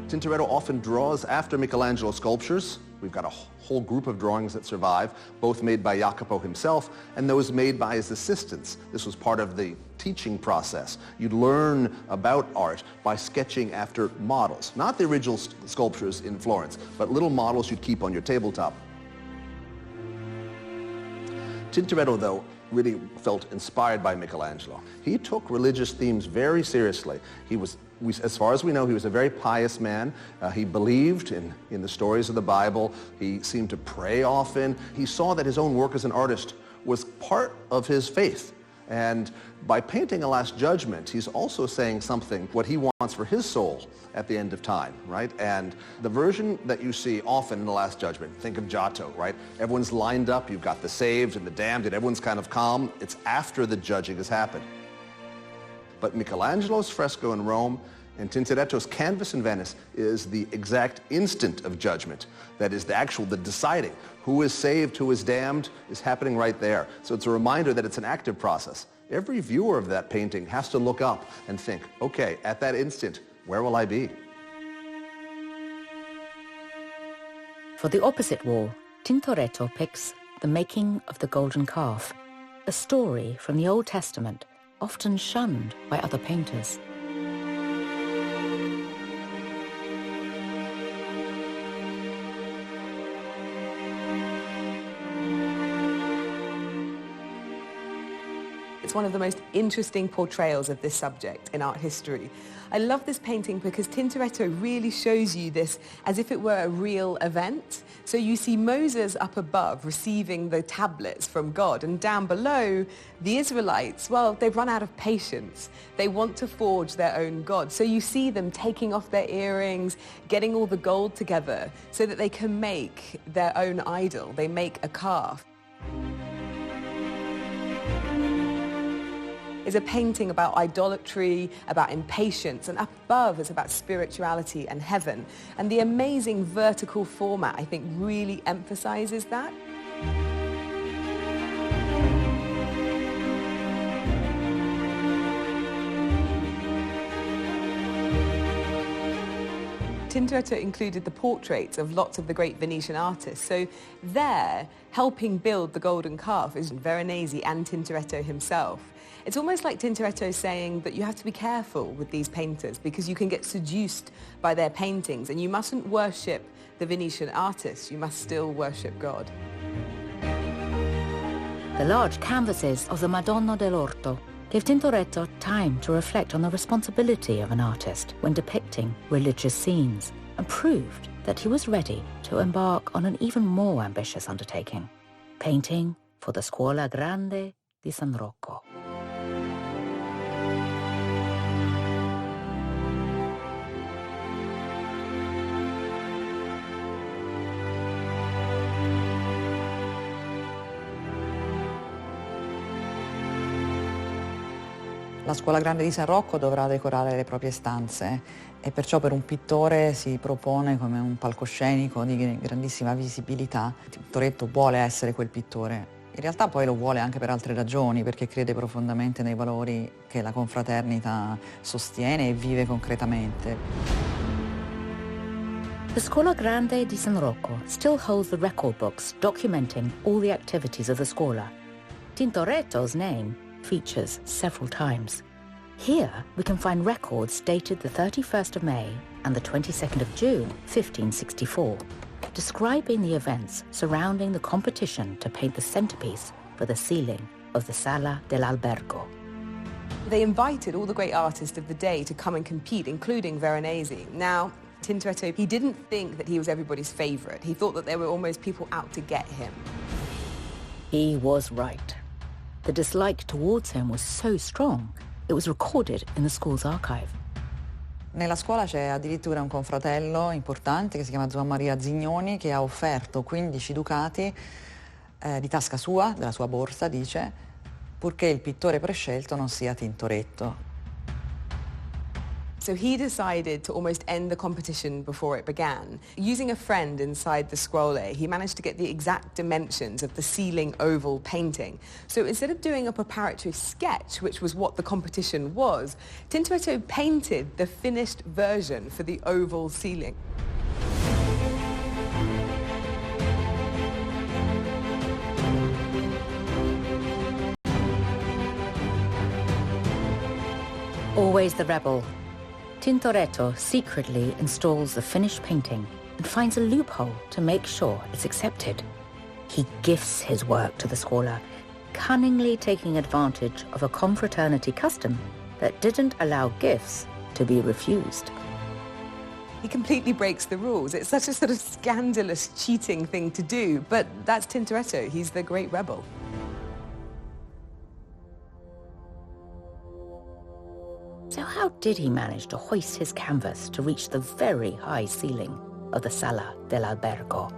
Tintoretto often draws after Michelangelo's sculptures. We've got a whole group of drawings that survive, both made by Jacopo himself and those made by his assistants. This was part of the teaching process. You'd learn about art by sketching after models, not the original sculptures in Florence, but little models you'd keep on your tabletop. Tintoretto, though, really felt inspired by Michelangelo. He took religious themes very seriously. As far as we know, he was a very pious man. He believed in the stories of the Bible. He seemed to pray often. He saw that his own work as an artist was part of his faith. And by painting a Last Judgment, he's also saying something, what he wants for his soul at the end of time, right? And the version that you see often in the Last Judgment, think of Giotto, right? Everyone's lined up, you've got the saved and the damned, and everyone's kind of calm. It's after the judging has happened. But Michelangelo's fresco in Rome and Tintoretto's canvas in Venice is the exact instant of judgment. That is the deciding. Who is saved, who is damned, is happening right there. So it's a reminder that it's an active process. Every viewer of that painting has to look up and think, okay, at that instant, where will I be? For the opposite wall, Tintoretto picks the making of the golden calf, a story from the Old Testament, often shunned by other painters. It's one of the most interesting portrayals of this subject in art history. I love this painting because Tintoretto really shows you this as if it were a real event. So you see Moses up above receiving the tablets from God, and down below, the Israelites, well, they've run out of patience. They want to forge their own God. So you see them taking off their earrings, getting all the gold together so that they can make their own idol. They make a calf. Is a painting about idolatry, about impatience, and up above it's about spirituality and heaven. And the amazing vertical format, I think, really emphasizes that. Tintoretto included the portraits of lots of the great Venetian artists. So there, helping build the golden calf is Veronese and Tintoretto himself. It's almost like Tintoretto saying that you have to be careful with these painters because you can get seduced by their paintings, and you mustn't worship the Venetian artists, you must still worship God. The large canvases of the Madonna dell'Orto gave Tintoretto time to reflect on the responsibility of an artist when depicting religious scenes, and proved that he was ready to embark on an even more ambitious undertaking, painting for the Scuola Grande di San Rocco. La Scuola Grande di San Rocco dovrà decorare le proprie stanze e perciò per un pittore si propone come un palcoscenico di grandissima visibilità. Tintoretto vuole essere quel pittore. In realtà poi lo vuole anche per altre ragioni, perché crede profondamente nei valori che la confraternita sostiene e vive concretamente. The Scuola Grande di San Rocco still holds the record books documenting all the activities of the scuola. Tintoretto's name features several times. Here we can find records dated the 31st of May and the 22nd of June 1564, describing the events surrounding the competition to paint the centerpiece for the ceiling of the Sala dell'Albergo. They invited all the great artists of the day to come and compete, including Veronese. Now, Tintoretto, he didn't think that he was everybody's favourite. He thought that there were almost people out to get him. He was right. The dislike towards him was so strong, it was recorded in the school's archive. Nella scuola c'è addirittura un confratello importante che si chiama Zuan Maria Zignoni, che ha offerto 15 ducati di tasca sua, della sua borsa, dice, purché il pittore prescelto non sia Tintoretto. So he decided to almost end the competition before it began. Using a friend inside the scuola, he managed to get the exact dimensions of the ceiling oval painting. So instead of doing a preparatory sketch, which was what the competition was, Tintoretto painted the finished version for the oval ceiling. Always the rebel, Tintoretto secretly installs the finished painting and finds a loophole to make sure it's accepted. He gifts his work to the scuola, cunningly taking advantage of a confraternity custom that didn't allow gifts to be refused. He completely breaks the rules. It's such a sort of scandalous, cheating thing to do, but that's Tintoretto. He's the great rebel. So how did he manage to hoist his canvas to reach the very high ceiling of the Sala dell'Albergo?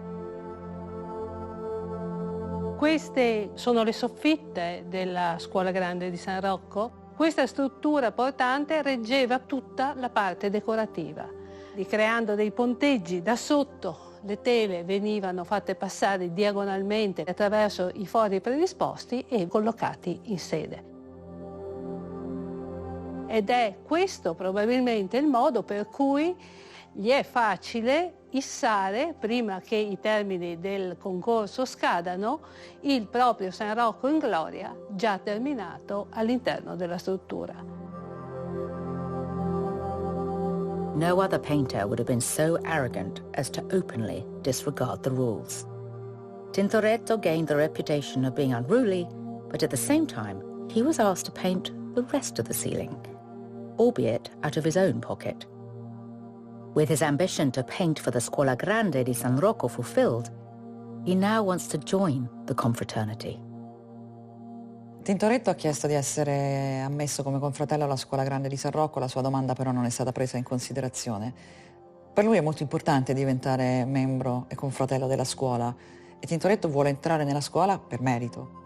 Queste sono le soffitte della Scuola Grande di San Rocco. Questa struttura portante reggeva tutta la parte decorativa. Creando dei ponteggi da sotto, le tele venivano fatte passare diagonalmente attraverso i fori predisposti e collocati in sede. Ed è questo probabilmente il modo per cui gli è facile issare, prima che i termini del concorso scadano, il proprio San Rocco in gloria già terminato all'interno della struttura. No other painter would have been so arrogant as to openly disregard the rules. Tintoretto gained the reputation of being unruly, but at the same time, he was asked to paint the rest of the ceiling, albeit out of his own pocket. With his ambition to paint for the Scuola Grande di San Rocco fulfilled, he now wants to join the confraternity. Tintoretto ha chiesto di essere ammesso come confratello alla Scuola Grande di San Rocco, la sua domanda però non è stata presa in considerazione. Per lui è molto importante diventare membro e confratello della scuola e Tintoretto vuole entrare nella scuola per merito.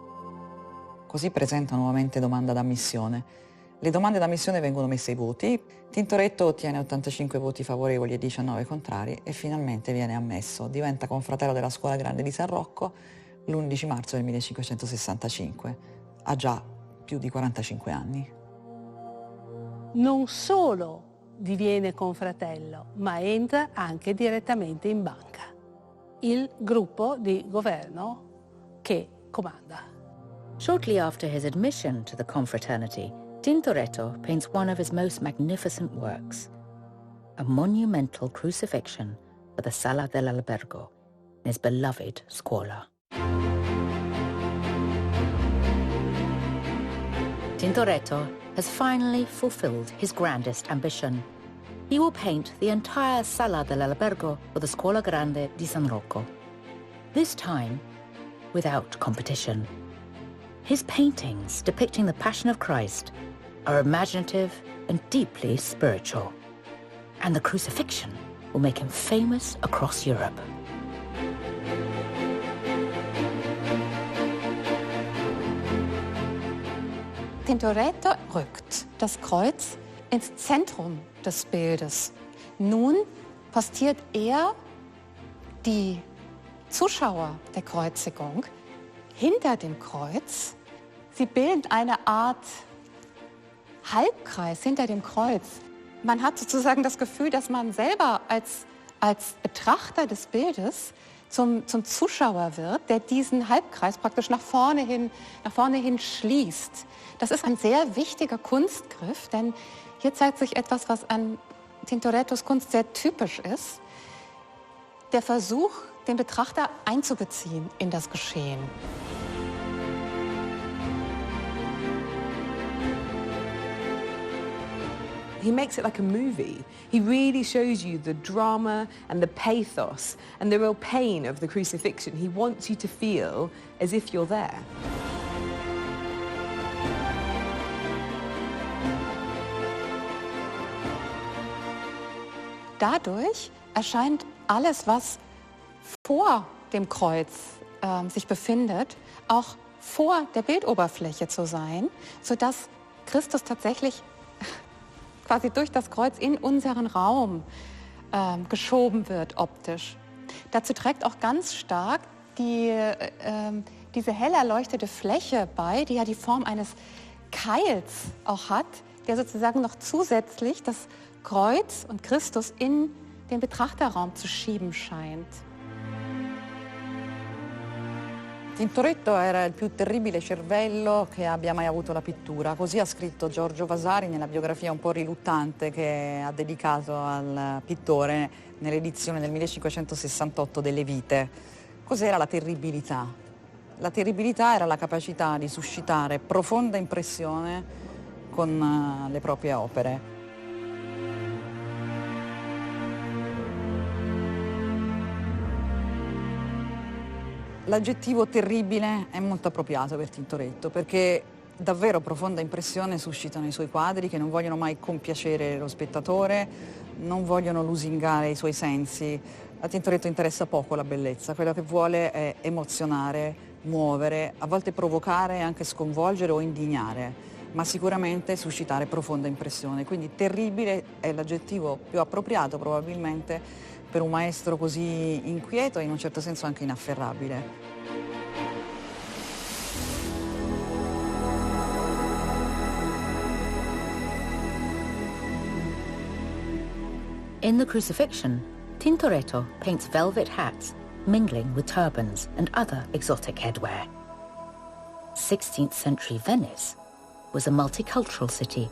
Così presenta nuovamente domanda d'ammissione. Le domande d'ammissione vengono messe ai voti, Tintoretto ottiene 85 voti favorevoli e 19 contrari e finalmente viene ammesso. Diventa confratello della Scuola Grande di San Rocco l'11 marzo del 1565. Ha già più di 45 anni. Non solo diviene confratello, ma entra anche direttamente in banca, il gruppo di governo che comanda. Shortly after his admission to the confraternity, Tintoretto paints one of his most magnificent works, a monumental crucifixion for the Sala dell'Albergo in his beloved scuola. Tintoretto has finally fulfilled his grandest ambition. he will paint the entire Sala dell'Albergo for the Scuola Grande di San Rocco. This time, without competition. His paintings depicting the Passion of Christ are imaginative and deeply spiritual. And the crucifixion will make him famous across Europe. Tintoretto rückt das Kreuz ins Zentrum des Bildes. Nun postiert er die Zuschauer der Kreuzigung hinter dem Kreuz. Sie bilden eine Art Halbkreis hinter dem Kreuz. Man hat sozusagen das Gefühl, dass man selber als Betrachter des Bildes zum Zuschauer wird, der diesen Halbkreis praktisch nach vorne hin schließt. Das ist ein sehr wichtiger Kunstgriff, denn hier zeigt sich etwas, was an Tintorettos Kunst sehr typisch ist. Der Versuch, den Betrachter einzubeziehen in das Geschehen. He makes it like a movie. He really shows you the drama and the pathos and the real pain of the crucifixion. He wants you to feel as if you're there. Dadurch erscheint alles, was vor dem Kreuz sich befindet, auch vor der Bildoberfläche zu sein, sodass Christus tatsächlich quasi durch das Kreuz in unseren Raum geschoben wird optisch. Dazu trägt auch ganz stark diese hell erleuchtete Fläche bei, die ja die Form eines Keils auch hat, der sozusagen noch zusätzlich das Kreuz und Christus in den Betrachterraum zu schieben scheint. Tintoretto era il più terribile cervello che abbia mai avuto la pittura, così ha scritto Giorgio Vasari nella biografia un po' riluttante che ha dedicato al pittore nell'edizione del 1568 delle Vite. Cos'era la terribilità? La terribilità era la capacità di suscitare profonda impressione con le proprie opere. L'aggettivo terribile è molto appropriato per Tintoretto perché davvero profonda impressione suscitano i suoi quadri che non vogliono mai compiacere lo spettatore, non vogliono lusingare i suoi sensi. A Tintoretto interessa poco la bellezza, quello che vuole è emozionare, muovere, a volte provocare e anche sconvolgere o indignare, ma sicuramente suscitare profonda impressione. Quindi terribile è l'aggettivo più appropriato probabilmente per un maestro così inquieto e in un certo senso anche inafferrabile. In the Crucifixion, Tintoretto paints velvet hats mingling with turbans and other exotic headwear. 16th century Venice was a multicultural city,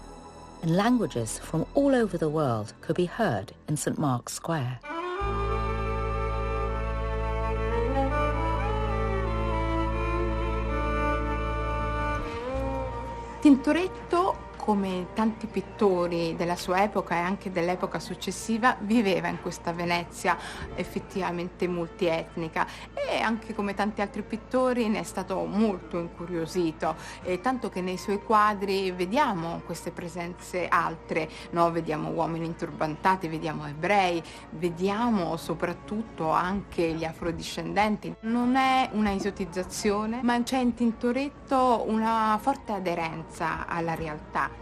and languages from all over the world could be heard in St. Mark's Square. Tintoretto, come tanti pittori della sua epoca e anche dell'epoca successiva, viveva in questa Venezia effettivamente multietnica e anche come tanti altri pittori ne è stato molto incuriosito, tanto che nei suoi quadri vediamo queste presenze altre, no? Vediamo uomini inturbantati, vediamo ebrei, vediamo soprattutto anche gli afrodiscendenti. Non è una esotizzazione, ma c'è in Tintoretto una forte aderenza alla realtà.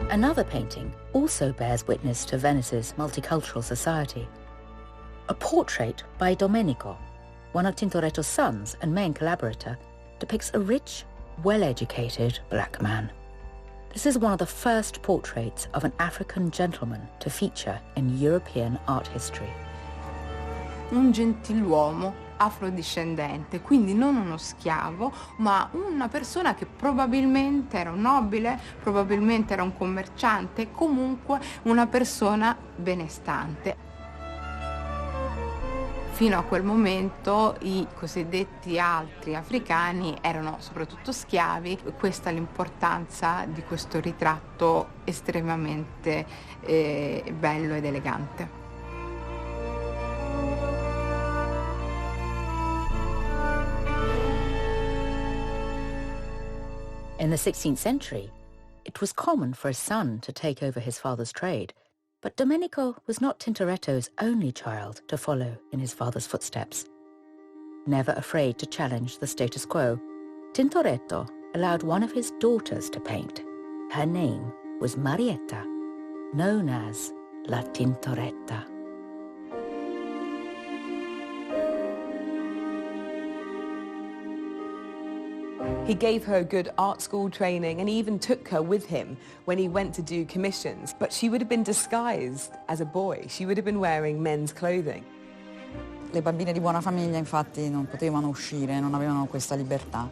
Another painting also bears witness to Venice's multicultural society. A portrait by Domenico, one of Tintoretto's sons and main collaborator, depicts a rich, well-educated black man. This is one of the first portraits of an African gentleman to feature in European art history. Un gentiluomo afrodiscendente, quindi non uno schiavo, ma una persona che probabilmente era un nobile, probabilmente era un commerciante, comunque una persona benestante. Fino a quel momento i cosiddetti altri africani erano soprattutto schiavi, questa è l'importanza di questo ritratto estremamente bello ed elegante. In the 16th century, it was common for a son to take over his father's trade, but Domenico was not Tintoretto's only child to follow in his father's footsteps. Never afraid to challenge the status quo, Tintoretto allowed one of his daughters to paint. Her name was Marietta, known as La Tintoretta. He gave her a good art school training and even took her with him when he went to do commissions. But she would have been disguised as a boy. She would have been wearing men's clothing. Le bambine di buona famiglia infatti non potevano uscire, non avevano questa libertà.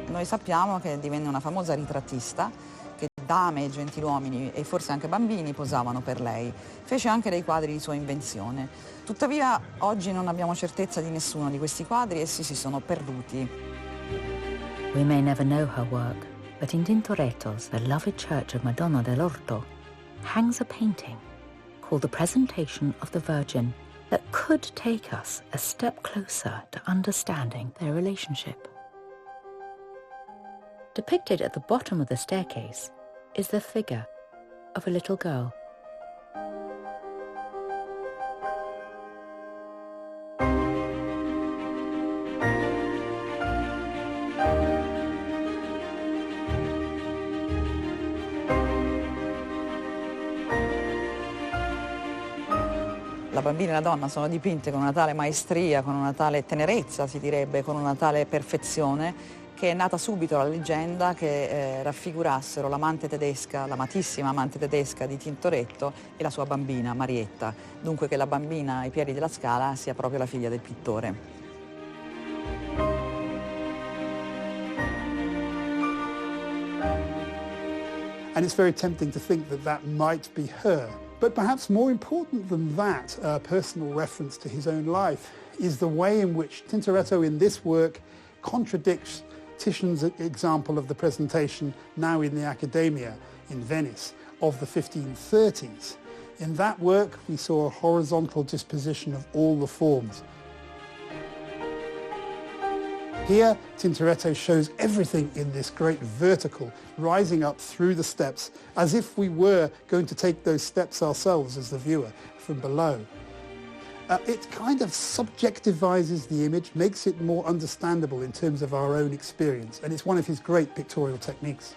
Noi sappiamo che divenne una famosa ritrattista, che dame e gentiluomini e forse anche bambini posavano per lei. Fece anche dei quadri di sua invenzione. Tuttavia oggi non abbiamo certezza di nessuno di questi quadri, essi si sono perduti. We may never know her work, but in Tintoretto's beloved church of Madonna dell'Orto hangs a painting called The Presentation of the Virgin that could take us a step closer to understanding their relationship. Depicted at the bottom of the staircase is the figure of a little girl. La bambina e la donna sono dipinte con una tale maestria, con una tale tenerezza, si direbbe, con una tale perfezione, che è nata subito la leggenda che raffigurassero l'amante tedesca, l'amatissima amante tedesca di Tintoretto e la sua bambina Marietta, dunque che la bambina ai piedi della scala sia proprio la figlia del pittore. And it's very tempting to think that that might be her. But perhaps more important than that, personal reference to his own life, is the way in which Tintoretto in this work contradicts Titian's example of the presentation now in the Accademia in Venice of the 1530s. In that work we saw a horizontal disposition of all the forms. Here, Tintoretto shows everything in this great vertical, rising up through the steps, as if we were going to take those steps ourselves as the viewer from below. It kind of subjectivizes the image, makes it more understandable in terms of our own experience, and it's one of his great pictorial techniques.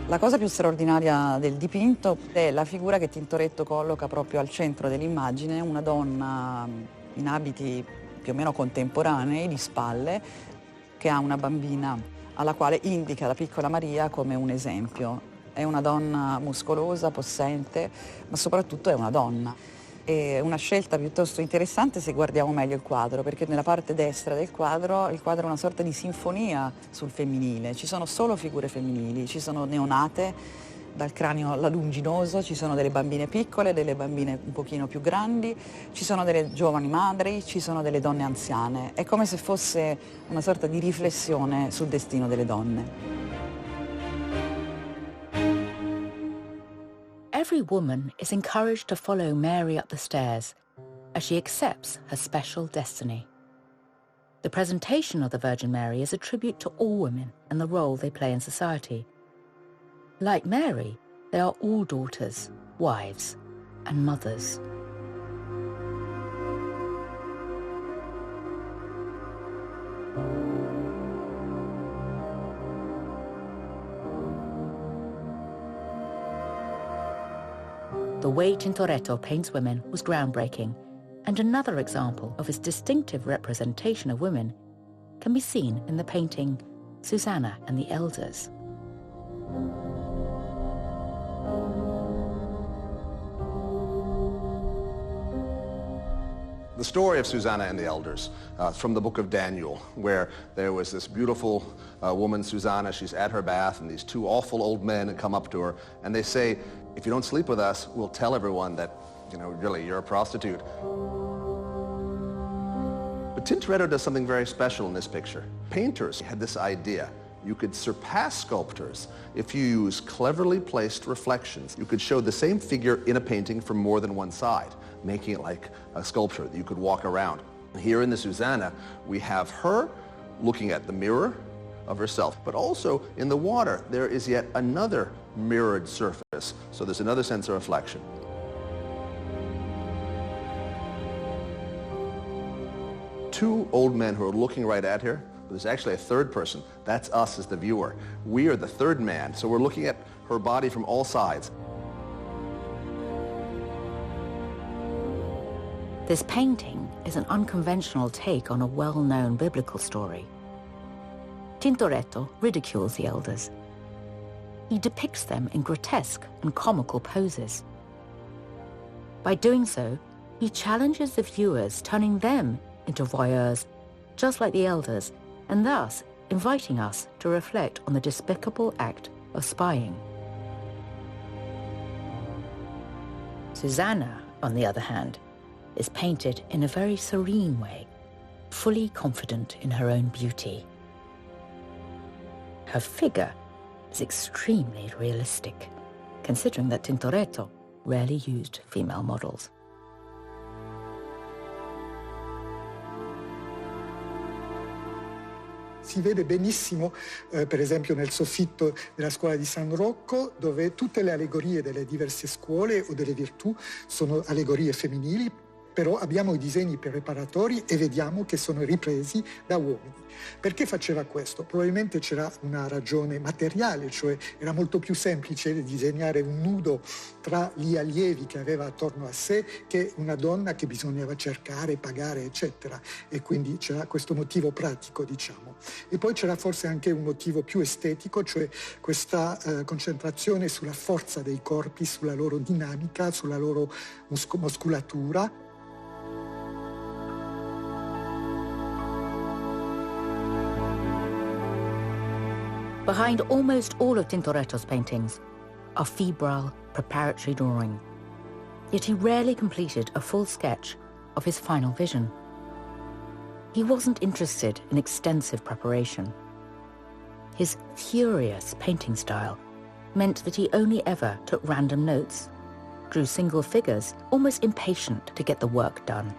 La cosa più straordinaria del dipinto è la figura che Tintoretto colloca proprio al centro dell'immagine, una donna in abiti più o meno contemporanei, di spalle, che ha una bambina alla quale indica la piccola Maria come un esempio. È una donna muscolosa, possente, ma soprattutto è una donna. È una scelta piuttosto interessante se guardiamo meglio il quadro, perché nella parte destra del quadro, il quadro è una sorta di sinfonia sul femminile. Ci sono solo figure femminili, ci sono neonate, dal cranio laguginoso, ci sono delle bambine piccole, delle bambine un pochino più grandi, ci sono delle giovani madri, ci sono delle donne anziane. È come se fosse una sorta di riflessione sul destino delle donne. Every woman is encouraged to follow Mary up the stairs as she accepts her special destiny. The presentation of the Virgin Mary is a tribute to all women and the role they play in society. Like Mary, they are all daughters, wives, and mothers. The way Tintoretto paints women was groundbreaking, and another example of his distinctive representation of women can be seen in the painting Susanna and the Elders. The The story of Susanna and the elders from the book of Daniel, where there was this beautiful woman, Susanna. She's at her bath, and these two awful old men come up to her, and they say, if you don't sleep with us, we'll tell everyone that, really, you're a prostitute. But Tintoretto does something very special in this picture. Painters had this idea. You could surpass sculptors if you use cleverly placed reflections. You could show the same figure in a painting from more than one side, making it like a sculpture that you could walk around. Here in the Susanna, we have her looking at the mirror of herself, but also in the water, there is yet another mirrored surface. So there's another sense of reflection. Two old men who are looking right at her. There's actually a third person. That's us as the viewer. We are the third man, so we're looking at her body from all sides. This painting is an unconventional take on a well-known biblical story. Tintoretto ridicules the elders. He depicts them in grotesque and comical poses. By doing so, he challenges the viewers, turning them into voyeurs, just like the elders, and thus inviting us to reflect on the despicable act of spying. Susanna, on the other hand, is painted in a very serene way, fully confident in her own beauty. Her figure is extremely realistic, considering that Tintoretto rarely used female models. Si vede benissimo, per esempio, nel soffitto della scuola di San Rocco, dove tutte le allegorie delle diverse scuole o delle virtù sono allegorie femminili, però abbiamo i disegni preparatori e vediamo che sono ripresi da uomini. Perché faceva questo? Probabilmente c'era una ragione materiale, cioè era molto più semplice disegnare un nudo tra gli allievi che aveva attorno a sé che una donna che bisognava cercare, pagare, eccetera. E quindi c'era questo motivo pratico, diciamo. E poi c'era forse anche un motivo più estetico, cioè questa concentrazione sulla forza dei corpi, sulla loro dinamica, sulla loro muscolatura. Behind almost all of Tintoretto's paintings are febrile, preparatory drawing. Yet he rarely completed a full sketch of his final vision. He wasn't interested in extensive preparation. His furious painting style meant that he only ever took random notes, drew single figures, almost impatient to get the work done.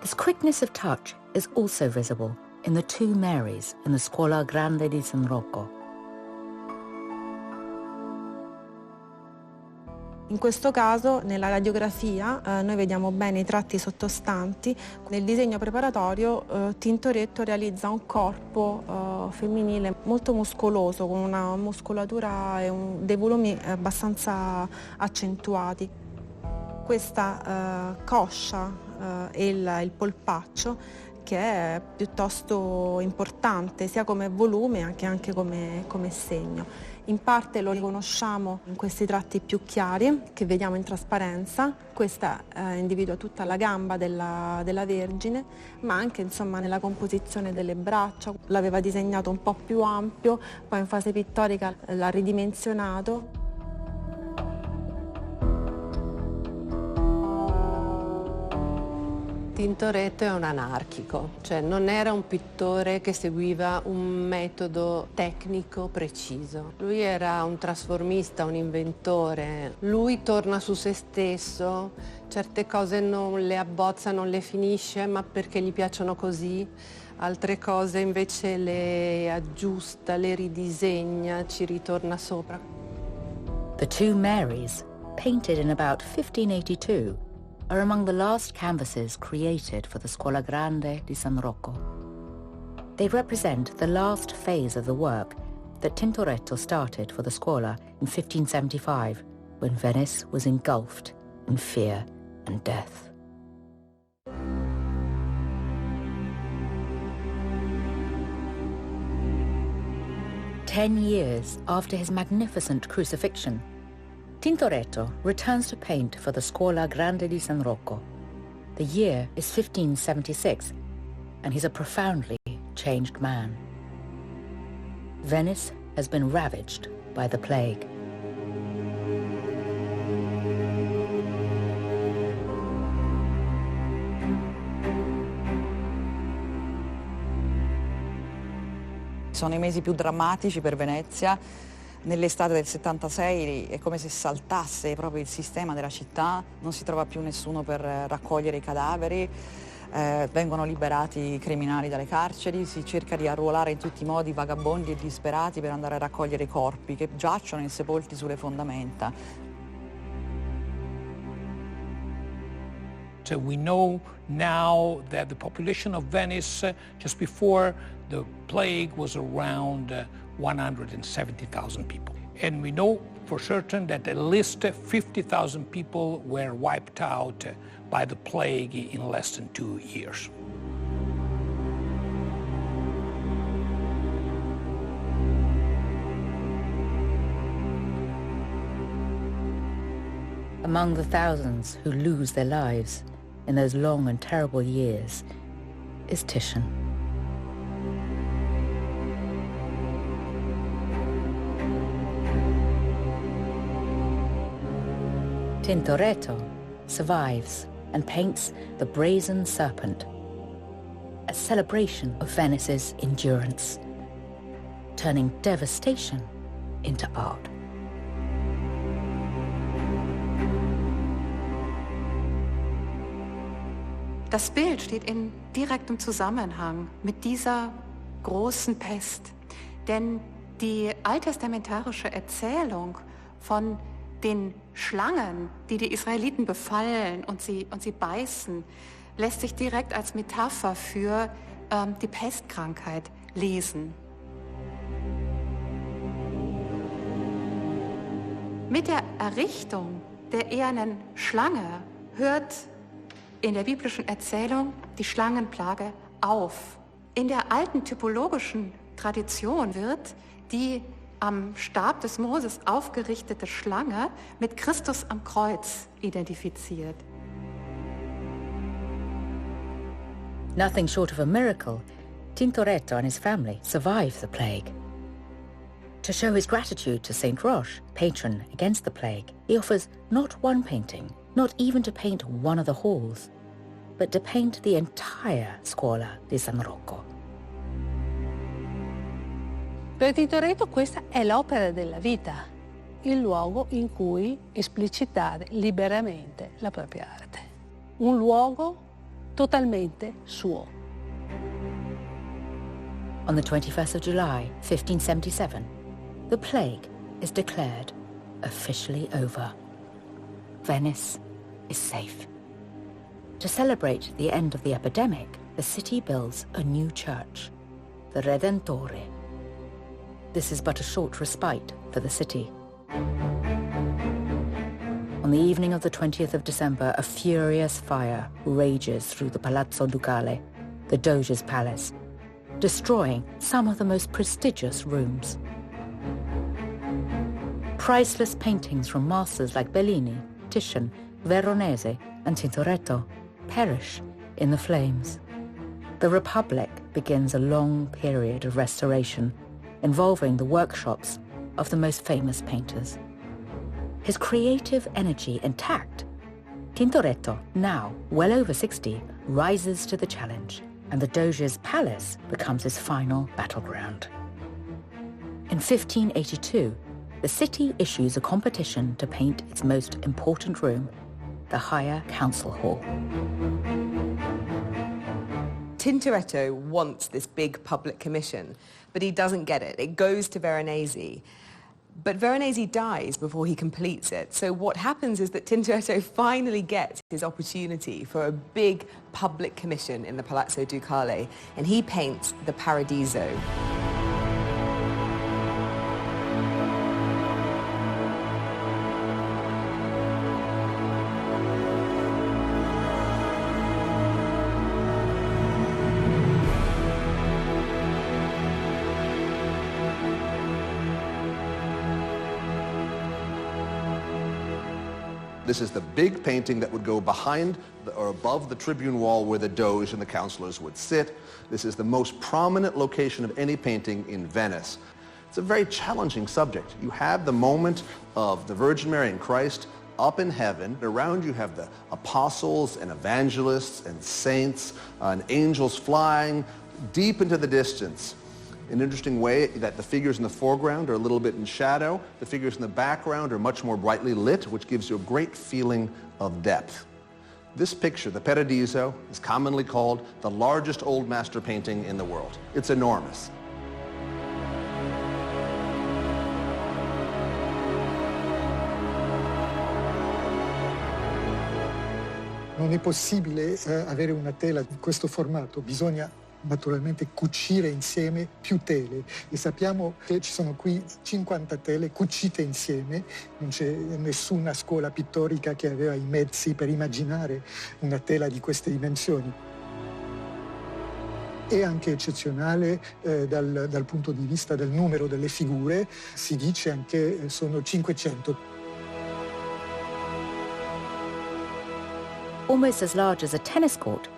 This quickness of touch is also visible in the two Marys in the Scuola Grande di San Rocco. In questo caso, nella radiografia, noi vediamo bene i tratti sottostanti. Nel disegno preparatorio, Tintoretto realizza un corpo femminile molto muscoloso, con una muscolatura e dei volumi abbastanza accentuati. Questa coscia e il polpaccio, che è piuttosto importante sia come volume anche come segno. In parte lo riconosciamo in questi tratti più chiari che vediamo in trasparenza. Questa individua tutta la gamba della Vergine, ma anche nella composizione delle braccia. L'aveva disegnato un po' più ampio, poi in fase pittorica l'ha ridimensionato. Tintoretto è un anarchico, cioè non era un pittore che seguiva un metodo tecnico preciso. Lui era un trasformista, un inventore. Lui torna su se stesso, certe cose non le abbozza, non le finisce, ma perché gli piacciono così. Altre cose invece le aggiusta, le ridisegna, ci ritorna sopra. The two Marys, painted in about 1582, are among the last canvases created for the Scuola Grande di San Rocco. They represent the last phase of the work that Tintoretto started for the Scuola in 1575, when Venice was engulfed in fear and death. Ten years after his magnificent crucifixion, Tintoretto returns to paint for the Scuola Grande di San Rocco. The year is 1576, and he's a profoundly changed man. Venice has been ravaged by the plague. Sono i mesi più drammatici per Venezia. Nell'estate del 76 è come se saltasse proprio il sistema della città, non si trova più nessuno per raccogliere i cadaveri, vengono liberati i criminali dalle carceri, si cerca di arruolare in tutti i modi vagabondi e disperati per andare a raccogliere i corpi che giacciono insepolti sulle fondamenta. So we know now that the population of Venice just before the plague was around 170,000 people. And we know for certain that at least 50,000 people were wiped out by the plague in less than 2 years. Among the thousands who lose their lives in those long and terrible years is Titian. Tintoretto survives and paints the brazen serpent, a celebration of Venice's endurance, turning devastation into art. Das Bild steht in direktem Zusammenhang mit dieser großen Pest, denn die alttestamentarische Erzählung von den Schlangen, die die Israeliten befallen und sie beißen, lässt sich direkt als Metapher für die Pestkrankheit lesen. Mit der Errichtung der ehernen Schlange hört in der biblischen Erzählung die Schlangenplage auf. In der alten typologischen Tradition wird die am Stab des Moses aufgerichtete Schlange mit Christus am Kreuz identifiziert. Nothing short of a miracle, Tintoretto and his family survive the plague. To show his gratitude to Saint Roch, patron against the plague, he offers not one painting, not even to paint one of the halls, but to paint the entire scuola di San Rocco. Per Tintoretto questa è l'opera della vita, il luogo in cui esplicitare liberamente la propria arte. Un luogo totalmente suo. On the 21st of July, 1577, the plague is declared officially over. Venice is safe. To celebrate the end of the epidemic, the city builds a new church, the Redentore. This is but a short respite for the city. On the evening of the 20th of December, a furious fire rages through the Palazzo Ducale, the Doge's palace, destroying some of the most prestigious rooms. Priceless paintings from masters like Bellini, Titian, Veronese, and Tintoretto perish in the flames. The Republic begins a long period of restoration involving the workshops of the most famous painters. His creative energy intact, Tintoretto, now well over 60, rises to the challenge, and the Doge's palace becomes his final battleground. In 1582, the city issues a competition to paint its most important room, the higher council hall. Tintoretto wants this big public commission, but he doesn't get it. It goes to Veronese. But Veronese dies before he completes it. So what happens is that Tintoretto finally gets his opportunity for a big public commission in the Palazzo Ducale, and he paints the Paradiso. This is the big painting that would go behind or above the tribune wall where the Doge and the councillors would sit. This is the most prominent location of any painting in Venice. It's a very challenging subject. You have the moment of the Virgin Mary and Christ up in heaven. Around you have the apostles and evangelists and saints and angels flying deep into the distance. An interesting way that the figures in the foreground are a little bit in shadow. The figures in the background are much more brightly lit, which gives you a great feeling of depth. This picture, the Paradiso, is commonly called the largest Old Master painting in the world. It's enormous. Non è possibile avere una tela di questo formato, bisogna naturalmente cucire insieme più tele e sappiamo che ci sono qui 50 tele cucite insieme, non c'è nessuna scuola pittorica che aveva i mezzi per immaginare una tela di queste dimensioni. È anche eccezionale dal punto di vista del numero delle figure, si dice anche sono 500. Almost as large as a tennis court,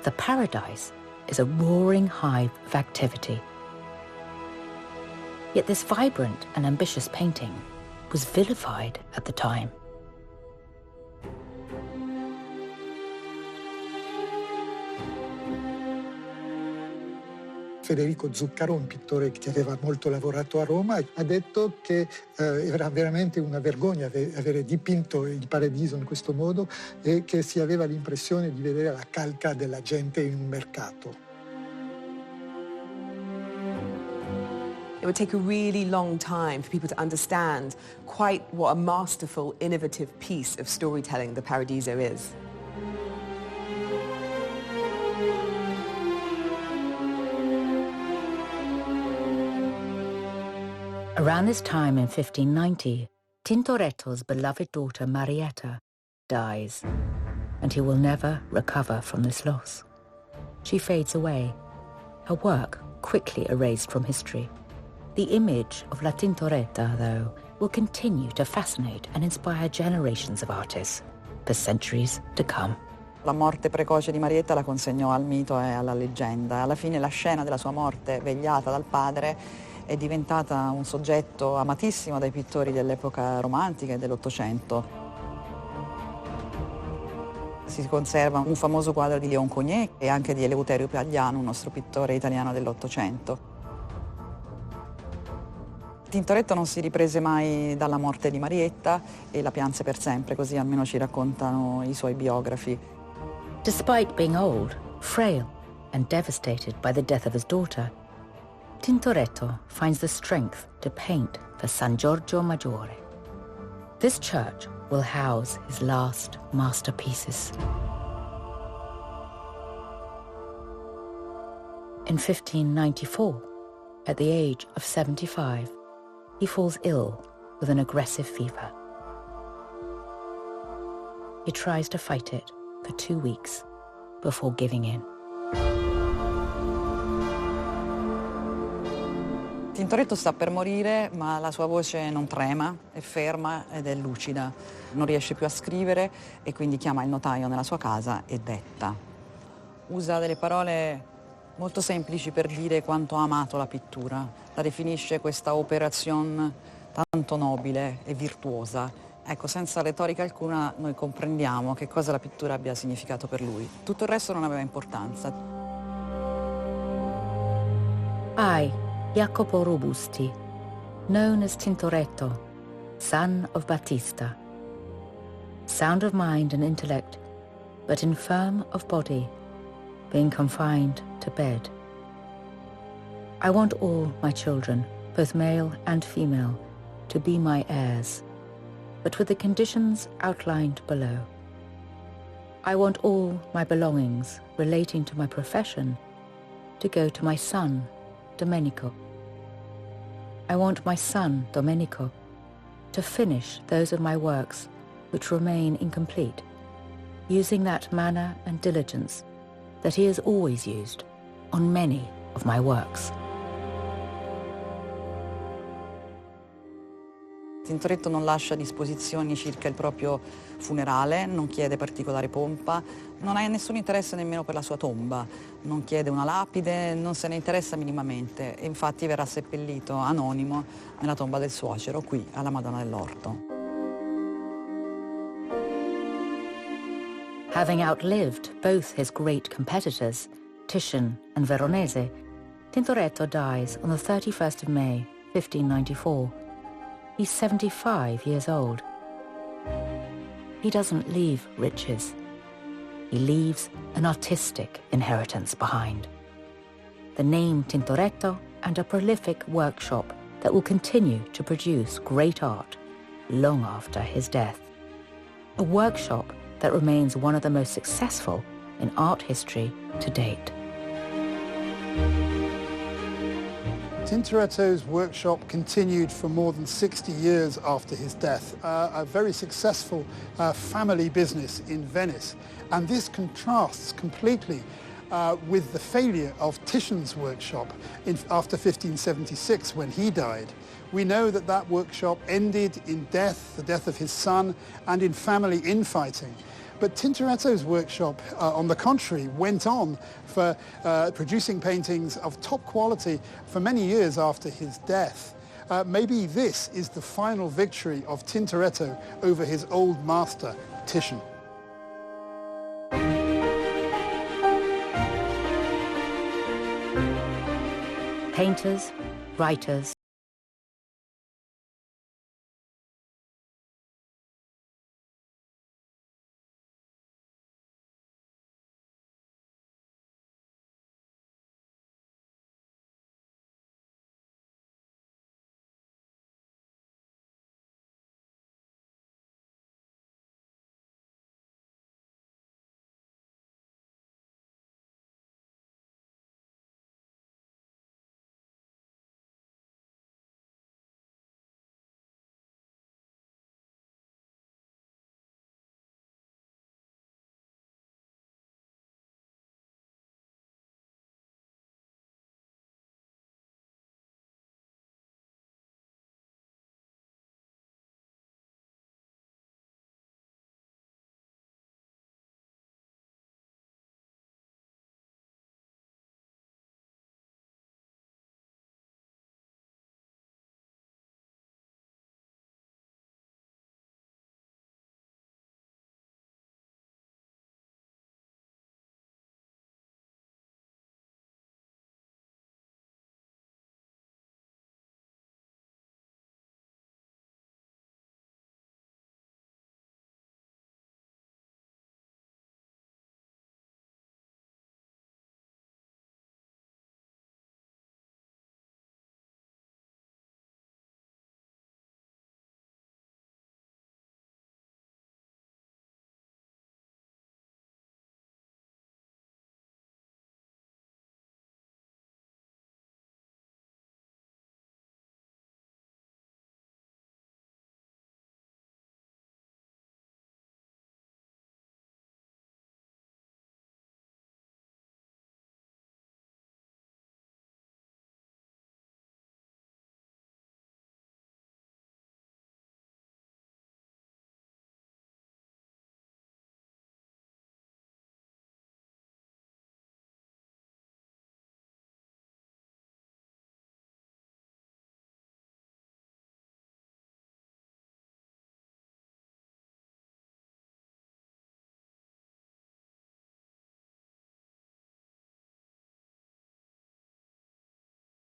the Paradise is a roaring hive of activity. Yet this vibrant and ambitious painting was vilified at the time. Federico Zuccaro, un pittore che aveva molto lavorato a Roma, ha detto che era veramente una vergogna avere dipinto il Paradiso in questo modo e che si aveva l'impressione di vedere la calca della gente in un mercato. It would take a really long time for people to understand quite what a masterful, innovative piece of storytelling the Paradiso is. Around this time in 1590, Tintoretto's beloved daughter Marietta dies, and he will never recover from this loss. She fades away, her work quickly erased from history. The image of La Tintoretta, though, will continue to fascinate and inspire generations of artists for centuries to come. La morte precoce di Marietta la consegnò al mito e alla leggenda. Alla fine la scena della sua morte, vegliata dal padre, è diventata un soggetto amatissimo dai pittori dell'epoca romantica e dell'Ottocento. Si conserva un famoso quadro di Léon Cognet e anche di Eleuterio Pagliano, un nostro pittore italiano dell'Ottocento. Tintoretto non si riprese mai dalla morte di Marietta e la pianse per sempre, così almeno ci raccontano i suoi biografi. Despite being old, frail, and devastated by the death of his daughter, Tintoretto finds the strength to paint for San Giorgio Maggiore. This church will house his last masterpieces. In 1594, at the age of 75, he falls ill with an aggressive fever. He tries to fight it for 2 weeks before giving in. Tintoretto sta per morire, ma la sua voce non trema, è ferma ed è lucida. Non riesce più a scrivere e quindi chiama il notaio nella sua casa e detta. Usa delle parole molto semplici per dire quanto ha amato la pittura. La definisce questa operazione tanto nobile e virtuosa. Ecco, senza retorica alcuna noi comprendiamo che cosa la pittura abbia significato per lui. Tutto il resto non aveva importanza. Jacopo Robusti, known as Tintoretto, son of Battista. Sound of mind and intellect, but infirm of body, being confined to bed. I want all my children, both male and female, to be my heirs, but with the conditions outlined below. I want all my belongings relating to my profession to go to my son, Domenico. I want my son, Domenico, to finish those of my works which remain incomplete, using that manner and diligence that he has always used on many of my works. Tintoretto non lascia disposizioni circa il proprio funerale, non chiede particolare pompa, non ha nessun interesse nemmeno per la sua tomba, non chiede una lapide, non se ne interessa minimamente e infatti verrà seppellito anonimo nella tomba del suocero qui alla Madonna dell'Orto. Having outlived both his great competitors, Titian and Veronese, Tintoretto dies on the 31st of May, 1594. He's 75 years old. He doesn't leave riches. He leaves an artistic inheritance behind. The name Tintoretto and a prolific workshop that will continue to produce great art long after his death. A workshop that remains one of the most successful in art history to date. Tintoretto's workshop continued for more than 60 years after his death, a very successful family business in Venice. And this contrasts completely with the failure of Titian's workshop after 1576 when he died. We know that that workshop ended in death, the death of his son, and in family infighting. But Tintoretto's workshop, on the contrary, went on for producing paintings of top quality for many years after his death. Maybe this is the final victory of Tintoretto over his old master, Titian. Painters, writers,